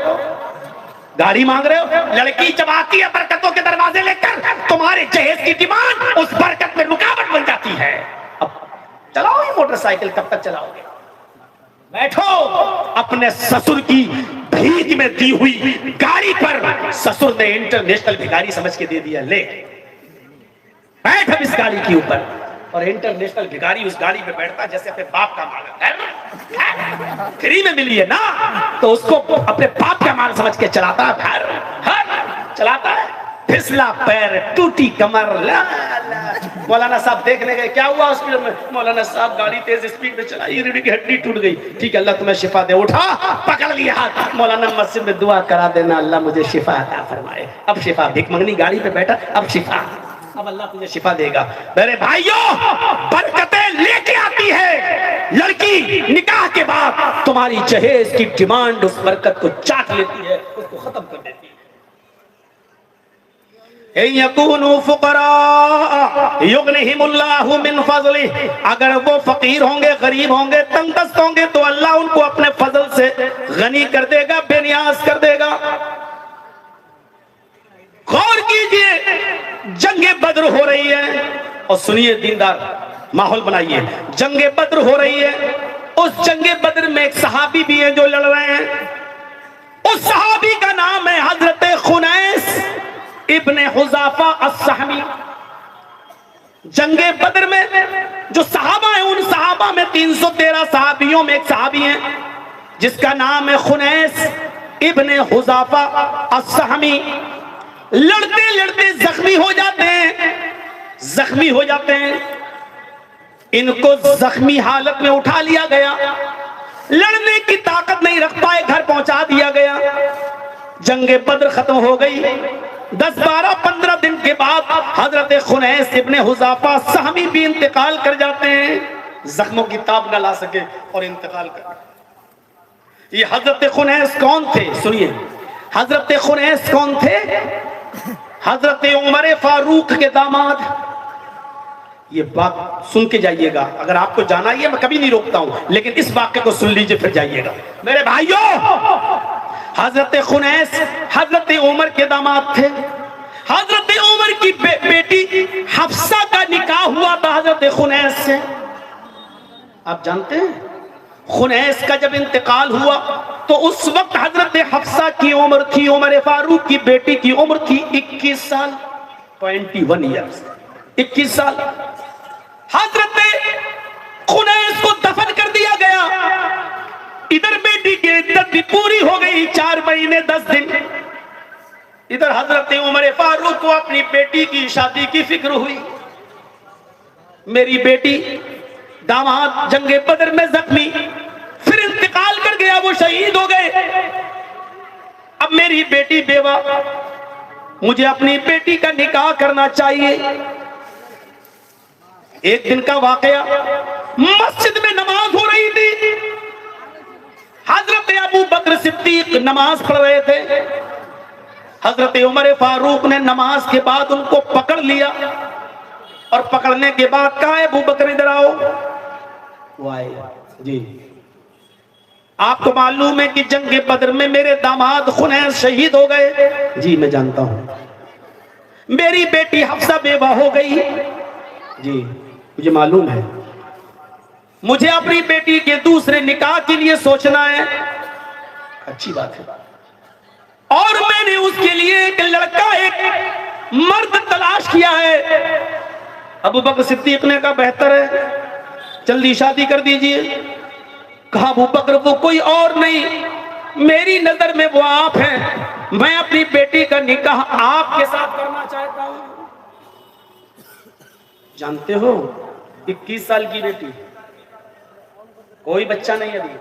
गाड़ी मांग रहे हो। लड़की जब आती है बरकतों के दरवाजे लेकर, तुम्हारे जहेज की डिमांड उस बरकत में रुकावट बन जाती है। अब चलाओ ये मोटरसाइकिल, कब तक चलाओगे? बैठो अपने ससुर की भीख में दी हुई गाड़ी पर, ससुर ने इंटरनेशनल भिखारी समझ के दे दिया, ले बैठ अब इस गाड़ी के ऊपर। और इंटरनेशनल भिखारी उस गाड़ी पे बैठता जैसे अपने बाप का माल, फ्री में मिली है ना, तो उसको अपने बाप का माल समझ के चलाता है, चलाता है। फिसला पैर, टूटी कमर, मौलाना साहब देखने गए, क्या हुआ हॉस्पिटल में? मौलाना साहब गाड़ी तेज स्पीड में चलाई, रीढ़ की हड्डी टूट गई। ठीक है अल्लाह तुम्हें शिफा दे। उठा, पकड़ लिया हाथ, मौलाना मस्जिद में दुआ करा देना, अल्लाह मुझे शिफा अता फरमाए। अब शिफा, भीख मंगनी गाड़ी पे बैठा, अब शिफा। अब अल्लाह तुझे शिफा देगा। मेरे भाइयों, बरकतें लेके आती है लड़की, निकाह के बाद तुम्हारी जहेज की डिमांड उस बरकत को चाट लेती है, उसको खत्म कर देती है। मिन फज़लिही, अगर वो फकीर होंगे, गरीब होंगे, तंगदस्त होंगे, तो अल्लाह उनको अपने फजल से गनी कर देगा, बेनियाज कर देगा। गौर कीजिए, जंगे बद्र हो रही है, और सुनिए दीनदार, माहौल बनाइए। जंगे बद्र हो रही है, उस जंगे बद्र में एक सहाबी भी है जो लड़ रहे हैं। उस सहाबी का नाम है हजरत खुनैस इब्ने हुज़ाफा अस-सहमी। जंगे बद्र में जो सहाबा है, उन सहाबा में 313 सहाबियों में एक सहाबी है जिसका नाम है खुनैस इब्ने हुज़ाफा अस-सहमी। लड़ते लड़ते जख्मी हो जाते हैं, जख्मी हो जाते हैं। इनको जख्मी हालत में उठा लिया गया, लड़ने की ताकत नहीं रख पाए, घर पहुंचा दिया गया। जंगे बद्र खत्म हो गई। 10, 12, 15 दिन के बाद हजरत खुनैस इब्ने हुज़ाफा सहमी भी इंतकाल कर जाते हैं, जख्मों की ताब न ला सके और इंतकाल कर। ये हजरत खुनैस कौन थे? सुनिए, हजरत खुनैस कौन थे? हजरत उमर फारूक के दामाद। ये बात सुन के जाइएगा, अगर आपको जाना ही है, मैं कभी नहीं रोकता हूं, लेकिन इस वाक्य को सुन लीजिए फिर जाइएगा। मेरे भाइयों, हजरत खुनैस हजरत उमर के दामाद थे। हजरत उमर की बेटी हफ्सा का निकाह हुआ था हजरत खुनैस से। आप जानते हैं, खुनैस का जब इंतकाल हुआ तो उस वक्त हजरत हफ्सा की उम्र थी, उमर फारूक की बेटी की उम्र थी 21 साल, 21 ईयर्स, 21 साल। हजरत खुनैस को दफन कर दिया गया। इधर बेटी की इद्दत भी पूरी हो गई, 4 महीने 10 दिन। इधर हजरत उमर फारूक को अपनी बेटी की शादी की फिक्र हुई। मेरी बेटी, दामाद जंगे बद्र में जख्मी, फिर इंतकाल कर गया, वो शहीद हो गए। अब मेरी बेटी बेवा, मुझे अपनी बेटी का निकाह करना चाहिए। एक दिन का वाकया, मस्जिद में नमाज हो रही थी। हजरत अबू बकर सिद्दीक नमाज पढ़ रहे थे। हजरत उमर फारूक ने नमाज के बाद उनको पकड़ लिया और पकड़ने के बाद कहा, अबू बकर इधर आओ। वो आए। जी, आपको मालूम है कि जंग बद्र में मेरे दामाद खुनैस शहीद हो गए? जी मैं जानता हूं। मेरी बेटी हफ्सा बेवा हो गई? जी मुझे मालूम है। मुझे अपनी बेटी के दूसरे निकाह के लिए सोचना है। अच्छी बात है। और मैंने उसके लिए एक लड़का, एक मर्द तलाश किया है। अबू बकर सिद्दीक ने कहा, बेहतर है, जल्दी शादी कर दीजिए। कहा, अबू बकर वो कोई और नहीं, मेरी नजर में वो आप हैं। मैं अपनी बेटी का निकाह आपके साथ करना चाहता हूं। जानते हो, 21 साल की बेटी, कोई बच्चा नहीं अभी,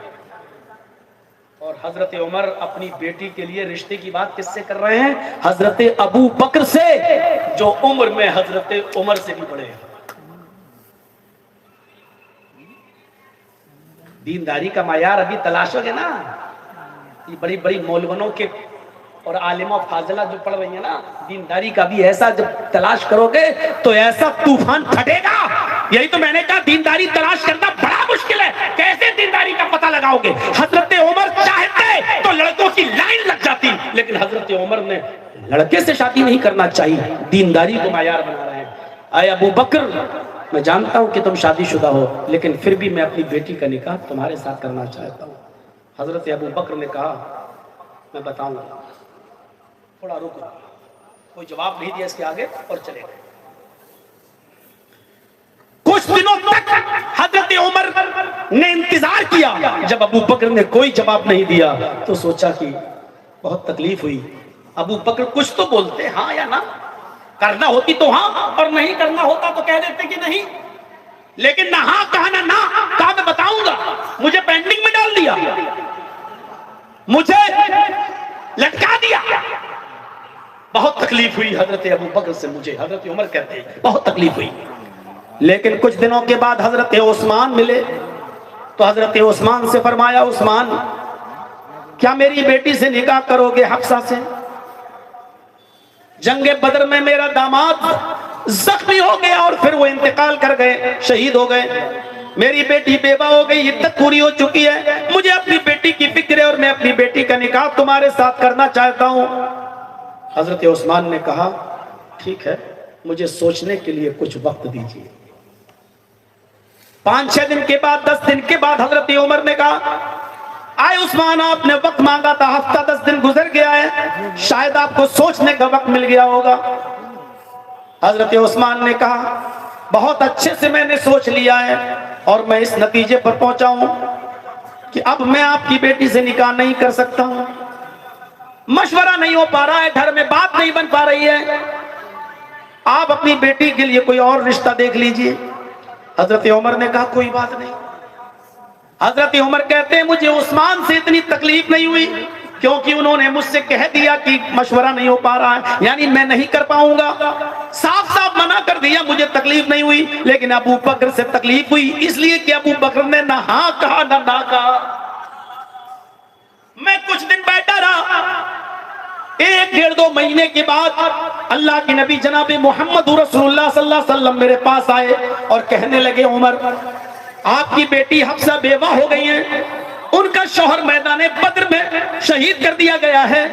और हजरत उमर अपनी बेटी के लिए रिश्ते की बात किससे कर रहे हैं? हजरत अबू बकर से, जो उम्र में हजरत उमर से भी बड़े हैं। दीनदारी का मायार अभी तलाशोगे ना, ये बड़ी बड़ी मौलवनों के और आलिमा फाजिला जो पढ़ रही है ना, दीनदारी का भी ऐसा जब तलाश करोगे तो ऐसा तूफान फटेगा। यही तो मैंने कहा, दीनदारी तलाश करना बड़ा मुश्किल है। कैसे दीनदारी का पता लगाओगे? हजरत उमर चाहते तो लड़कों की लाइन लग जाती, लेकिन हजरत उमर ने लड़के से शादी नहीं करना चाहिए, दीनदारी को मायार बना रहे हैं। आए अबू बकर, मैं जानता हूं कि तुम शादीशुदा हो, लेकिन फिर भी मैं अपनी बेटी का निकाह तुम्हारे साथ करना चाहता हूं। हजरत अबू बकर ने कहा, मैं बताऊंगा, थोड़ा रुको। कोई जवाब नहीं दिया इसके आगे और चले गए। कुछ दिनों तक हजरत उमर ने इंतजार किया। जब अबू बकर ने कोई जवाब नहीं दिया तो सोचा कि बहुत तकलीफ हुई। अबू बकर कुछ तो बोलते, हाँ या ना। करना होती तो हाँ, और नहीं करना होता तो कह देते कि नहीं। लेकिन ना हाँ कहा ना कहा, मैं बताऊंगा। मुझे पेंडिंग में डाल दिया, मुझे लटका दिया। बहुत तकलीफ हुई हजरत अबू बकर से मुझे, हजरत उमर कहते हैं बहुत तकलीफ हुई। लेकिन कुछ दिनों के बाद हजरत उस्मान मिले तो हजरत उस्मान से फरमाया, उस्मान क्या मेरी बेटी से निकाह करोगे हफ्सा से? जंगे बदर में मेरा दामाद जख्मी हो गया और फिर वो इंतकाल कर गए, शहीद हो गए। मेरी बेटी बेवा हो गई, इद्दत पूरी हो चुकी है, मुझे अपनी बेटी की फिक्र है और मैं अपनी बेटी का निकाह तुम्हारे साथ करना चाहता हूं। हजरत उस्मान ने कहा, ठीक है, मुझे सोचने के लिए कुछ वक्त दीजिए। 5-6 दिन के बाद, 10 दिन के बाद हजरत उमर ने कहा, आए उस्मान, आपने वक्त मांगा था, हफ्ता 10 दिन गुजर गया है, शायद आपको सोचने का वक्त मिल गया होगा। हजरत उस्मान ने कहा, बहुत अच्छे से मैंने सोच लिया है और मैं इस नतीजे पर पहुंचा हूं कि अब मैं आपकी बेटी से निकाह नहीं कर सकता हूं। मशवरा नहीं हो पा रहा है, घर में बात नहीं बन पा रही है, आप अपनी बेटी के लिए कोई और रिश्ता देख लीजिए। हजरत उमर ने कहा, कोई बात नहीं। हजरत उमर कहते हैं, मुझे उस्मान से इतनी तकलीफ नहीं हुई क्योंकि उन्होंने मुझसे कह दिया कि मशवरा नहीं हो पा रहा है, यानी मैं नहीं कर पाऊंगा, साफ साफ मना कर दिया, मुझे तकलीफ नहीं हुई। लेकिन अबू बकर से तकलीफ हुई, इसलिए कि अबू बकर ने ना हाँ कहा ना ना कहा। मैं कुछ दिन बैठा रहा, 1-1.5-2 महीने के बाद अल्लाह के नबी जनाब मोहम्मद रसूलुल्लाह सल्लल्लाहु अलैहि वसल्लम मेरे पास आए और कहने लगे, उमर आपकी बेटी हफ्सा बेवा हो गई है, उनका शौहर मैदान बद्र में शहीद कर दिया गया है,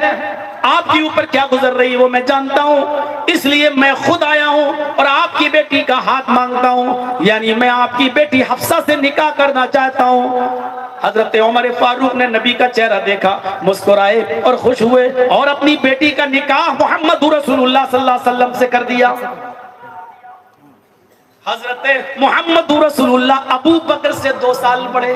आपके ऊपर क्या गुजर रही है वो मैं जानता हूं, इसलिए मैं खुद आया हूं और आपकी बेटी का हाथ मांगता हूं, यानी मैं आपकी बेटी हफ्सा से निकाह करना चाहता हूं। हजरत उमर फारूक ने नबी का चेहरा देखा, मुस्कुराए और खुश हुए और अपनी बेटी का निकाह मोहम्मद रसूलुल्लाह सल्लल्लाहु अलैहि वसल्लम से कर दिया। हजरत मोहम्मद रसूलुल्लाह अबू बकर से 2 साल बड़े।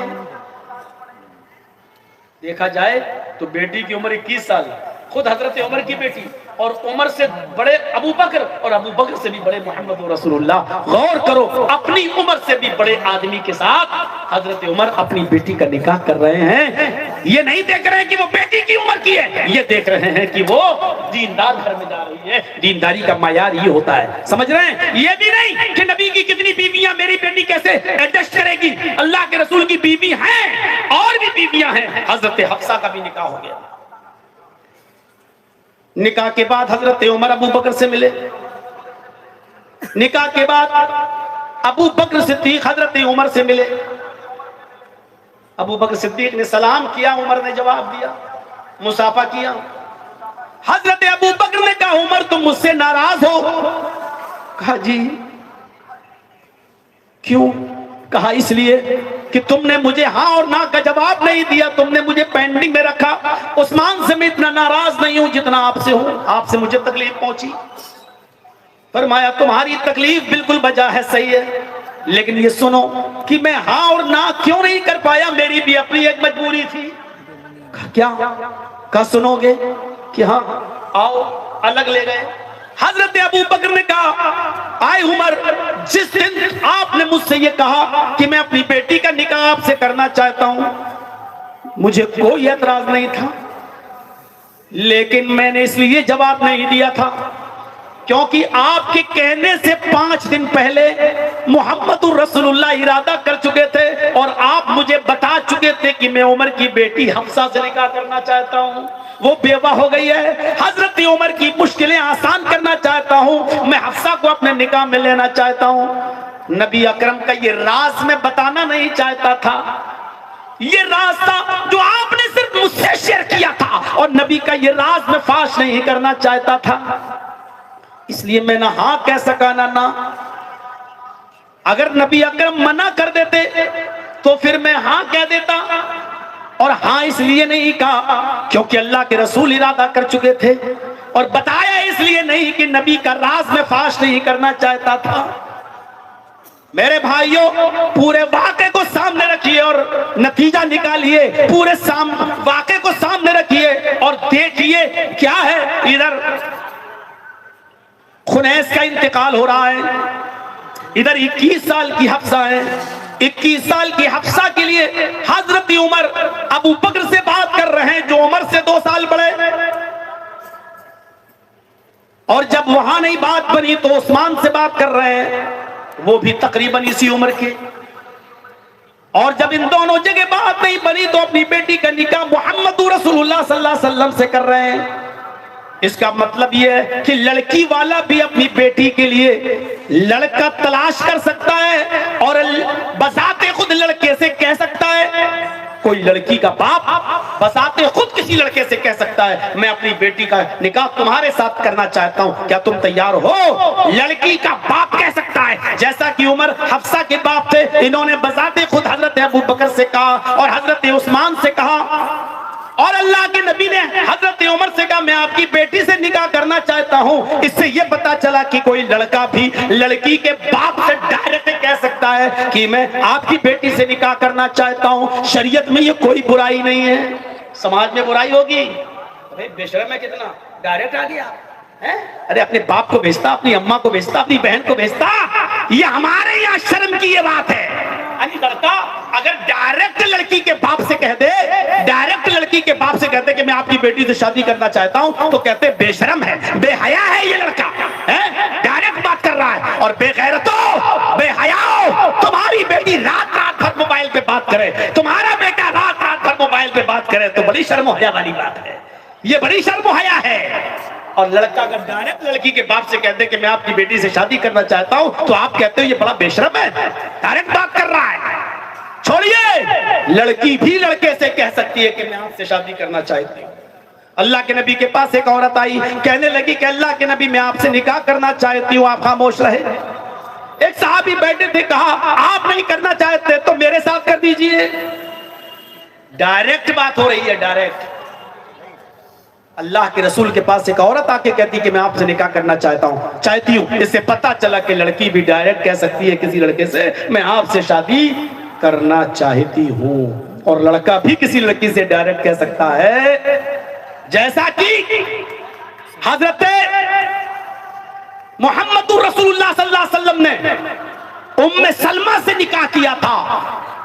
देखा जाए तो बेटी की उम्र 21 साल, खुद हजरत उमर की बेटी, और उमर से बड़े अबू बकर और अबू बकर से भी बड़े मोहम्मद रसूलुल्लाह। गौर करो, अपनी उम्र से भी बड़े आदमी के साथ हजरत उमर अपनी बेटी का निकाह कर रहे हैं। ये नहीं देख रहे हैं कि वो बेटी की उम्र की है, ये देख रहे हैं कि वो दीनदार घर में जा रही है। दीनदारी का मायार ये होता है, समझ रहे हैं? ये भी नहीं कि नबी की कितनी बीवियां, मेरी बेटी कैसे एडजस्ट करेगी। अल्लाह के रसूल की बीवी हैं और भी बीवियां हैं। हजरत हफ्सा का भी निकाह हो गया। निकाह के बाद हजरत उमर अबू बकर से मिले। निकाह के बाद अबू बकर सिद्दीक हजरत उमर से मिले। अबू बकर सिद्दीक ने सलाम किया, उमर ने जवाब दिया, मुसाफा किया। हजरत अबू बकर ने कहा, उमर तुम मुझसे नाराज हो? कहा जी। क्यों? कहा इसलिए कि तुमने मुझे हाँ और ना का जवाब नहीं दिया, तुमने मुझे पेंडिंग में रखा। उस्मान से मैं इतना नाराज नहीं हूं जितना आपसे हूं, आपसे मुझे तकलीफ पहुंची। फरमाया तुम्हारी तकलीफ बिल्कुल बजा है, सही है, लेकिन ये सुनो कि मैं हाँ और ना क्यों नहीं कर पाया, मेरी भी अपनी एक मजबूरी थी। क्या? कहा सुनोगे कि हाँ आओ। अलग ले गए। हजरत अबू बकर ने कहा, आए उमर, जिस दिन आपने मुझसे ये कहा कि मैं अपनी बेटी का निकाह आपसे करना चाहता हूं, मुझे कोई एतराज नहीं था, लेकिन मैंने इसलिए जवाब नहीं दिया था क्योंकि आपके कहने से 5 दिन पहले मोहम्मदुर रसूलुल्लाह इरादा कर चुके थे और आप मुझे बता चुके थे कि मैं उमर की बेटी हफ्सा से निकाह करना चाहता हूं। वो बेवा हो गई है, हजरत उमर की मुश्किलें आसान करना चाहता हूं, मैं हफ्सा को अपने निकाह में लेना चाहता हूं। नबी अकरम का ये राज मैं बताना नहीं चाहता था, ये राज था जो आपने सिर्फ मुझसे शेयर किया था और नबी का ये राज मैं फाश नहीं करना चाहता था, इसलिए मैं ना हाँ कह सका ना ना। अगर नबी अकरम मना कर देते तो फिर मैं हाँ कह देता, और हाँ इसलिए नहीं कहा क्योंकि अल्लाह के रसूल इरादा कर चुके थे, और बताया इसलिए नहीं कि नबी का राज मैं फाश नहीं करना चाहता था। मेरे भाइयों, पूरे वाक़े को सामने रखिए और नतीजा निकालिए। पूरे वाक़े को सामने रखिए और देखिए क्या है। इधर खुनैस का इंतकाल हो रहा है, इधर 21 साल की हफ्सा है। 21 साल की हफ्सा के लिए हजरत उमर अबू बकर से बात कर रहे हैं जो उमर से 2 साल बड़े। लगी तो उस्मान से बात कर रहे हैं, वो भी तकरीबन इसी उम्र के। और जब इन दोनों जगह बात नहीं बनी तो अपनी बेटी का निकाह मोहम्मद रसूलुल्लाह सल्लल्लाहु अलैहि वसल्लम से कर रहे हैं। इसका मतलब यह है कि लड़की वाला भी अपनी बेटी के लिए लड़का तलाश कर सकता है और बजाते खुद लड़के से कह सकता है। कोई लड़की का बाप बजाते खुद किसी लड़के से कह सकता है मैं अपनी बेटी का निकाह तुम्हारे साथ करना चाहता हूं, क्या तुम तैयार हो? लड़की का बाप कह सकता है, जैसा कि उमर हफ्सा के बाप थे, इन्होंने बजाते खुद हजरत अबू बकर से कहा और हजरत उस्मान से कहा। और अल्लाह के नबी ने हजरत उमर से कहा मैं आपकी बेटी से निकाह करना चाहता हूं। इससे यह पता चला कि कोई लड़का भी लड़की के बाप से डायरेक्ट कह सकता है कि मैं आपकी बेटी से निकाह करना चाहता हूं। शरीयत में ये कोई बुराई नहीं है। समाज में बुराई होगी, अरे बेशरम है कितना, डायरेक्ट आ गया है? अरे अपने बाप को भेजता, अपनी अम्मा को भेजता, अपनी बहन को भेजता। ये हमारे यहाँ शर्म की ये बात है। यानी लड़का अगर डायरेक्ट लड़की के बाप से कह दे, डायरेक्ट लड़की के बाप से कहते कि मैं आपकी बेटी से शादी करना चाहता हूं, तो कहते बेशरम है, बेहया है ये लड़का, है डायरेक्ट बात कर रहा है। और बेगैरतो, बेहयाओ, तुम्हारी बेटी रात रात भर मोबाइल पे बात करे, तुम्हारा बेटा रात रात भर मोबाइल पे बात करे, तो बड़ी शर्म हया वाली बात है, ये बड़ी शर्म हया है। और लड़का अगर डायरेक्ट लड़की के बाप से कहते कि मैं आपकी बेटी से शादी करना चाहता हूं, तो आप कहते हो ये बड़ा बेशरम है, डायरेक्ट बात कर रहा है। छोड़िए, लड़की भी लड़के से कह सकती है कि मैं आपसे शादी करना चाहती हूं। अल्लाह के नबी के पास एक औरत आई, कहने लगी कि अल्लाह के नबी मैं आपसे निकाह करना चाहती हूं, आप खामोश रहे। एक साहबी बैठे थे, कहा आप नहीं करना चाहते तो मेरे साथ कर दीजिए। डायरेक्ट बात हो रही है, डायरेक्ट। अल्लाह के रसूल के पास एक औरत आके कहती कि मैं आपसे निकाह करना चाहती हूँ। इससे पता चला कि लड़की भी डायरेक्ट कह सकती है किसी लड़के से मैं आपसे शादी करना चाहती हूँ, और लड़का भी किसी लड़की से डायरेक्ट कह सकता है। जैसा कि हजरत मोहम्मद रसूलुल्लाह सल्लल्लाहु अलैहि वसल्लम ने उम्मे सलमा से निकाह किया था,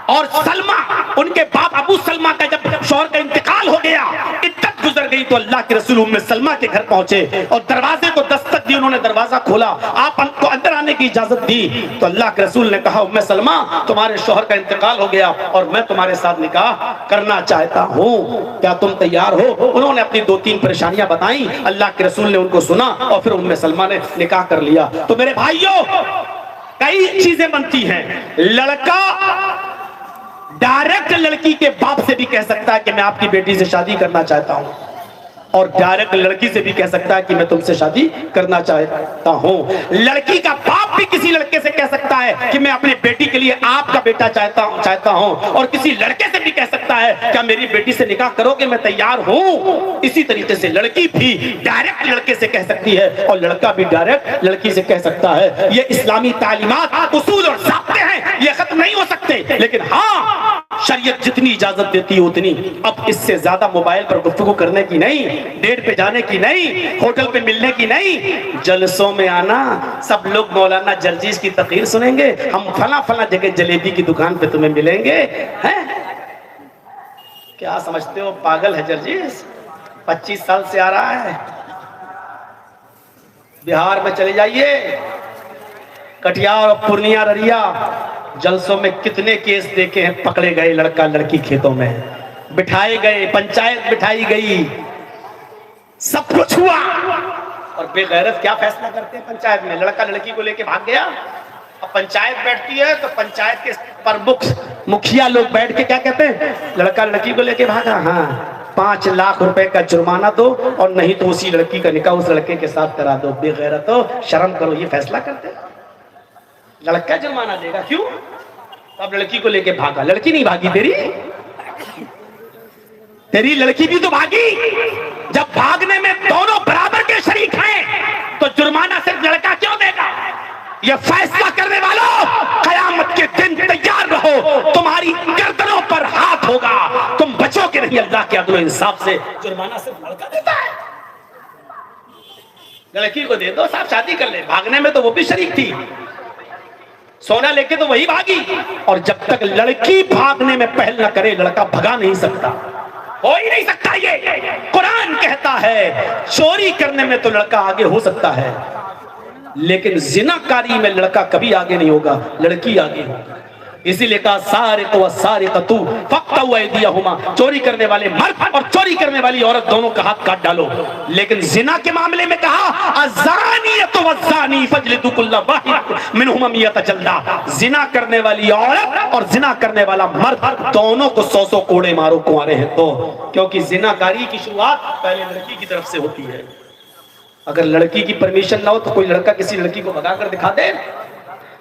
और सलमा, उनके बाप अबू सलमा का जब शौहर का इंतकाल हो गया, इद्दत गुजर गई, तो अल्लाह के रसूल उम्मे सलमा के घर पहुंचे और दरवाजे को दस्तक दी। उन्होंने दरवाजा खोला, आप को अंदर आने की इजाजत दी, तो अल्लाह के रसूल ने कहा उम्मे सलमा तुम्हारे शौहर का इंतकाल हो गया और मैं तुम्हारे साथ निकाह करना चाहता हूँ, क्या तुम तैयार हो? उन्होंने अपनी 2-3 परेशानियां बताई, अल्लाह के रसूल ने उनको सुना और फिर उम्मे सलमा ने निकाह कर लिया। तो मेरे भाइयों, कई चीजें बनती हैं। लड़का डायरेक्ट लड़की के बाप से भी कह सकता है कि मैं आपकी बेटी से शादी करना चाहता हूं, और डायरेक्ट लड़की से भी कह सकता है कि मैं तुमसे शादी करना चाहता हूं। लड़की का बाप भी किसी लड़के से कह सकता है कि मैं अपनी बेटी के लिए आपका बेटा चाहता हूं, और किसी लड़के से भी कह सकता है क्या मेरी बेटी से निकाह करोगे, मैं तैयार हूं। इसी तरीके से लड़की भी डायरेक्ट लड़के से कह सकती है और लड़का भी डायरेक्ट लड़की से कह सकता है। ये इस्लामी तालीमात, उसूल और ज़ाब्ते हैं, ये खत्म नहीं हो सकते, लेकिन हाँ शरीयत जितनी इजाजत देती है उतनी। अब इससे ज्यादा मोबाइल पर गुफ्तगू करने की नहीं, डेट पे जाने की नहीं, होटल पे मिलने की नहीं, जलसों में आना। सब लोग मौलाना जर्जीज की तकरीर सुनेंगे, हम फला फला जगह जलेबी की दुकान पे तुम्हें मिलेंगे, हैं? क्या समझते हो पागल है जर्जीज? 25 साल से आ रहा है। बिहार में चले जाइए, कटिहार और पूर्णिया, ररिया, जलसों में कितने केस देखे हैं। पकड़े गए लड़का लड़की खेतों में, बिठाए गए, पंचायत बिठाई गई, सब कुछ हुआ, और बेगैरत क्या फैसला करते हैं पंचायत में? लड़का लड़की को लेके भाग गया। अब पंचायत बैठती है तो पंचायत के प्रमुख मुखिया लोग बैठ के क्या कहते हैं? लड़का लड़की को लेके भागा, हाँ 5 लाख रुपए का जुर्माना दो, और नहीं तो उसी लड़की का निकाह उस लड़के के साथ करा दो। बेगैरत हो, शर्म करो, ये फैसला करते हैं। लड़का जुर्माना देगा, क्यों? अब लड़की को लेके भागा। लड़की नहीं भागी, तेरी लड़की भी तो भागी। जब भागने में दोनों बराबर के शरीक हैं, तो जुर्माना सिर्फ लड़का क्यों देगा? ये फैसला करने वालों, कयामत के दिन तैयार रहो, तुम्हारी गर्दनों पर हाथ होगा, तुम बचोगे नहीं अल्लाह के अदल इंसाफ से। जुर्माना सिर्फ लड़का देता है, लड़की को दे दो, साहब शादी कर ले। भागने में तो वो भी शरीक थी, सोना लेके तो वही भागी। और जब तक लड़की भागने में पहल न करे, लड़का भगा नहीं सकता, हो ही नहीं सकता। ये कुरान कहता है चोरी करने में तो लड़का आगे हो सकता है, लेकिन जिनाकारी में लड़का कभी आगे नहीं होगा, लड़की आगे होगी। इसीलिए कहा सारिक़ु फ़क़्तऊ अयदियहुमा, चोरी करने वाले मर्द और चोरी करने वाली औरत दोनों का हाथ काट डालो। लेकिन जिना के मामले में कहा अज़्ज़ानियतु वज़्ज़ानी फ़ज्लिदू कुल्ला वाहिद मिनहुमा मियता जल्दा, जिना करने वाली औरत और जिना करने वाला मर्द दोनों को 100 कोड़े मारो कुंवारे हैं तो। क्योंकि जिनाकारी की शुरुआत पहले लड़की की तरफ से होती है। अगर लड़की की परमिशन ना हो तो कोई लड़का किसी लड़की को भगा कर दिखा दे।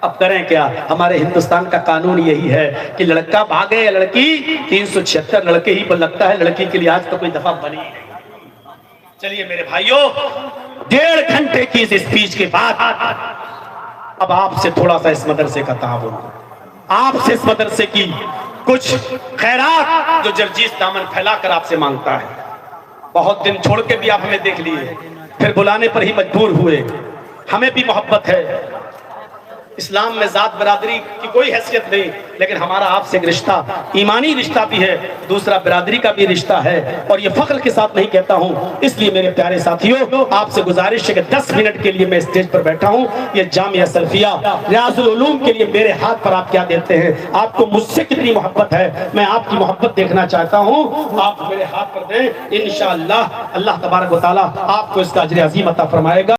अब करें क्या? हमारे हिंदुस्तान का कानून यही है कि लड़का भागे या लड़की, 376 लड़के ही पर लगता है, लड़की के लिए आज तो कोई दफा बनी नहीं। चलिए मेरे भाइयों, 1.5 घंटे की इस स्पीच के बाद अब आपसे थोड़ा सा इस मदरसे का ताबुन, आपसे इस मदरसे की कुछ खैरात जो जर्जीस दामन फैलाकर आपसे मांगता है। बहुत दिन छोड़ के भी आप हमें देख लिए, फिर बुलाने पर ही मजबूर हुए। हमें भी मोहब्बत है, इस्लाम में जात बरादरी की कोई हैसियत नहीं, लेकिन हमारा आपसे एक रिश्ता, ईमानी रिश्ता भी है, दूसरा बरादरी का भी रिश्ता है। और ये फख्र के साथ नहीं कहता हूँ। इसलिए मेरे प्यारे साथियों, आपसे गुजारिश है कि 10 मिनट के लिए मैं स्टेज पर बैठा हूँ। ये जामिया सल्फिया रियाजुल उलूम के लिए मेरे हाथ पर आप क्या देते हैं? आपको मुझसे कितनी मोहब्बत है, मैं आपकी मोहब्बत देखना चाहता हूँ। आप मेरे हाथ पर दें, इंशाअल्लाह अल्लाह तबारक व तआला आपको इसका अजर अज़ीम अता फरमाएगा।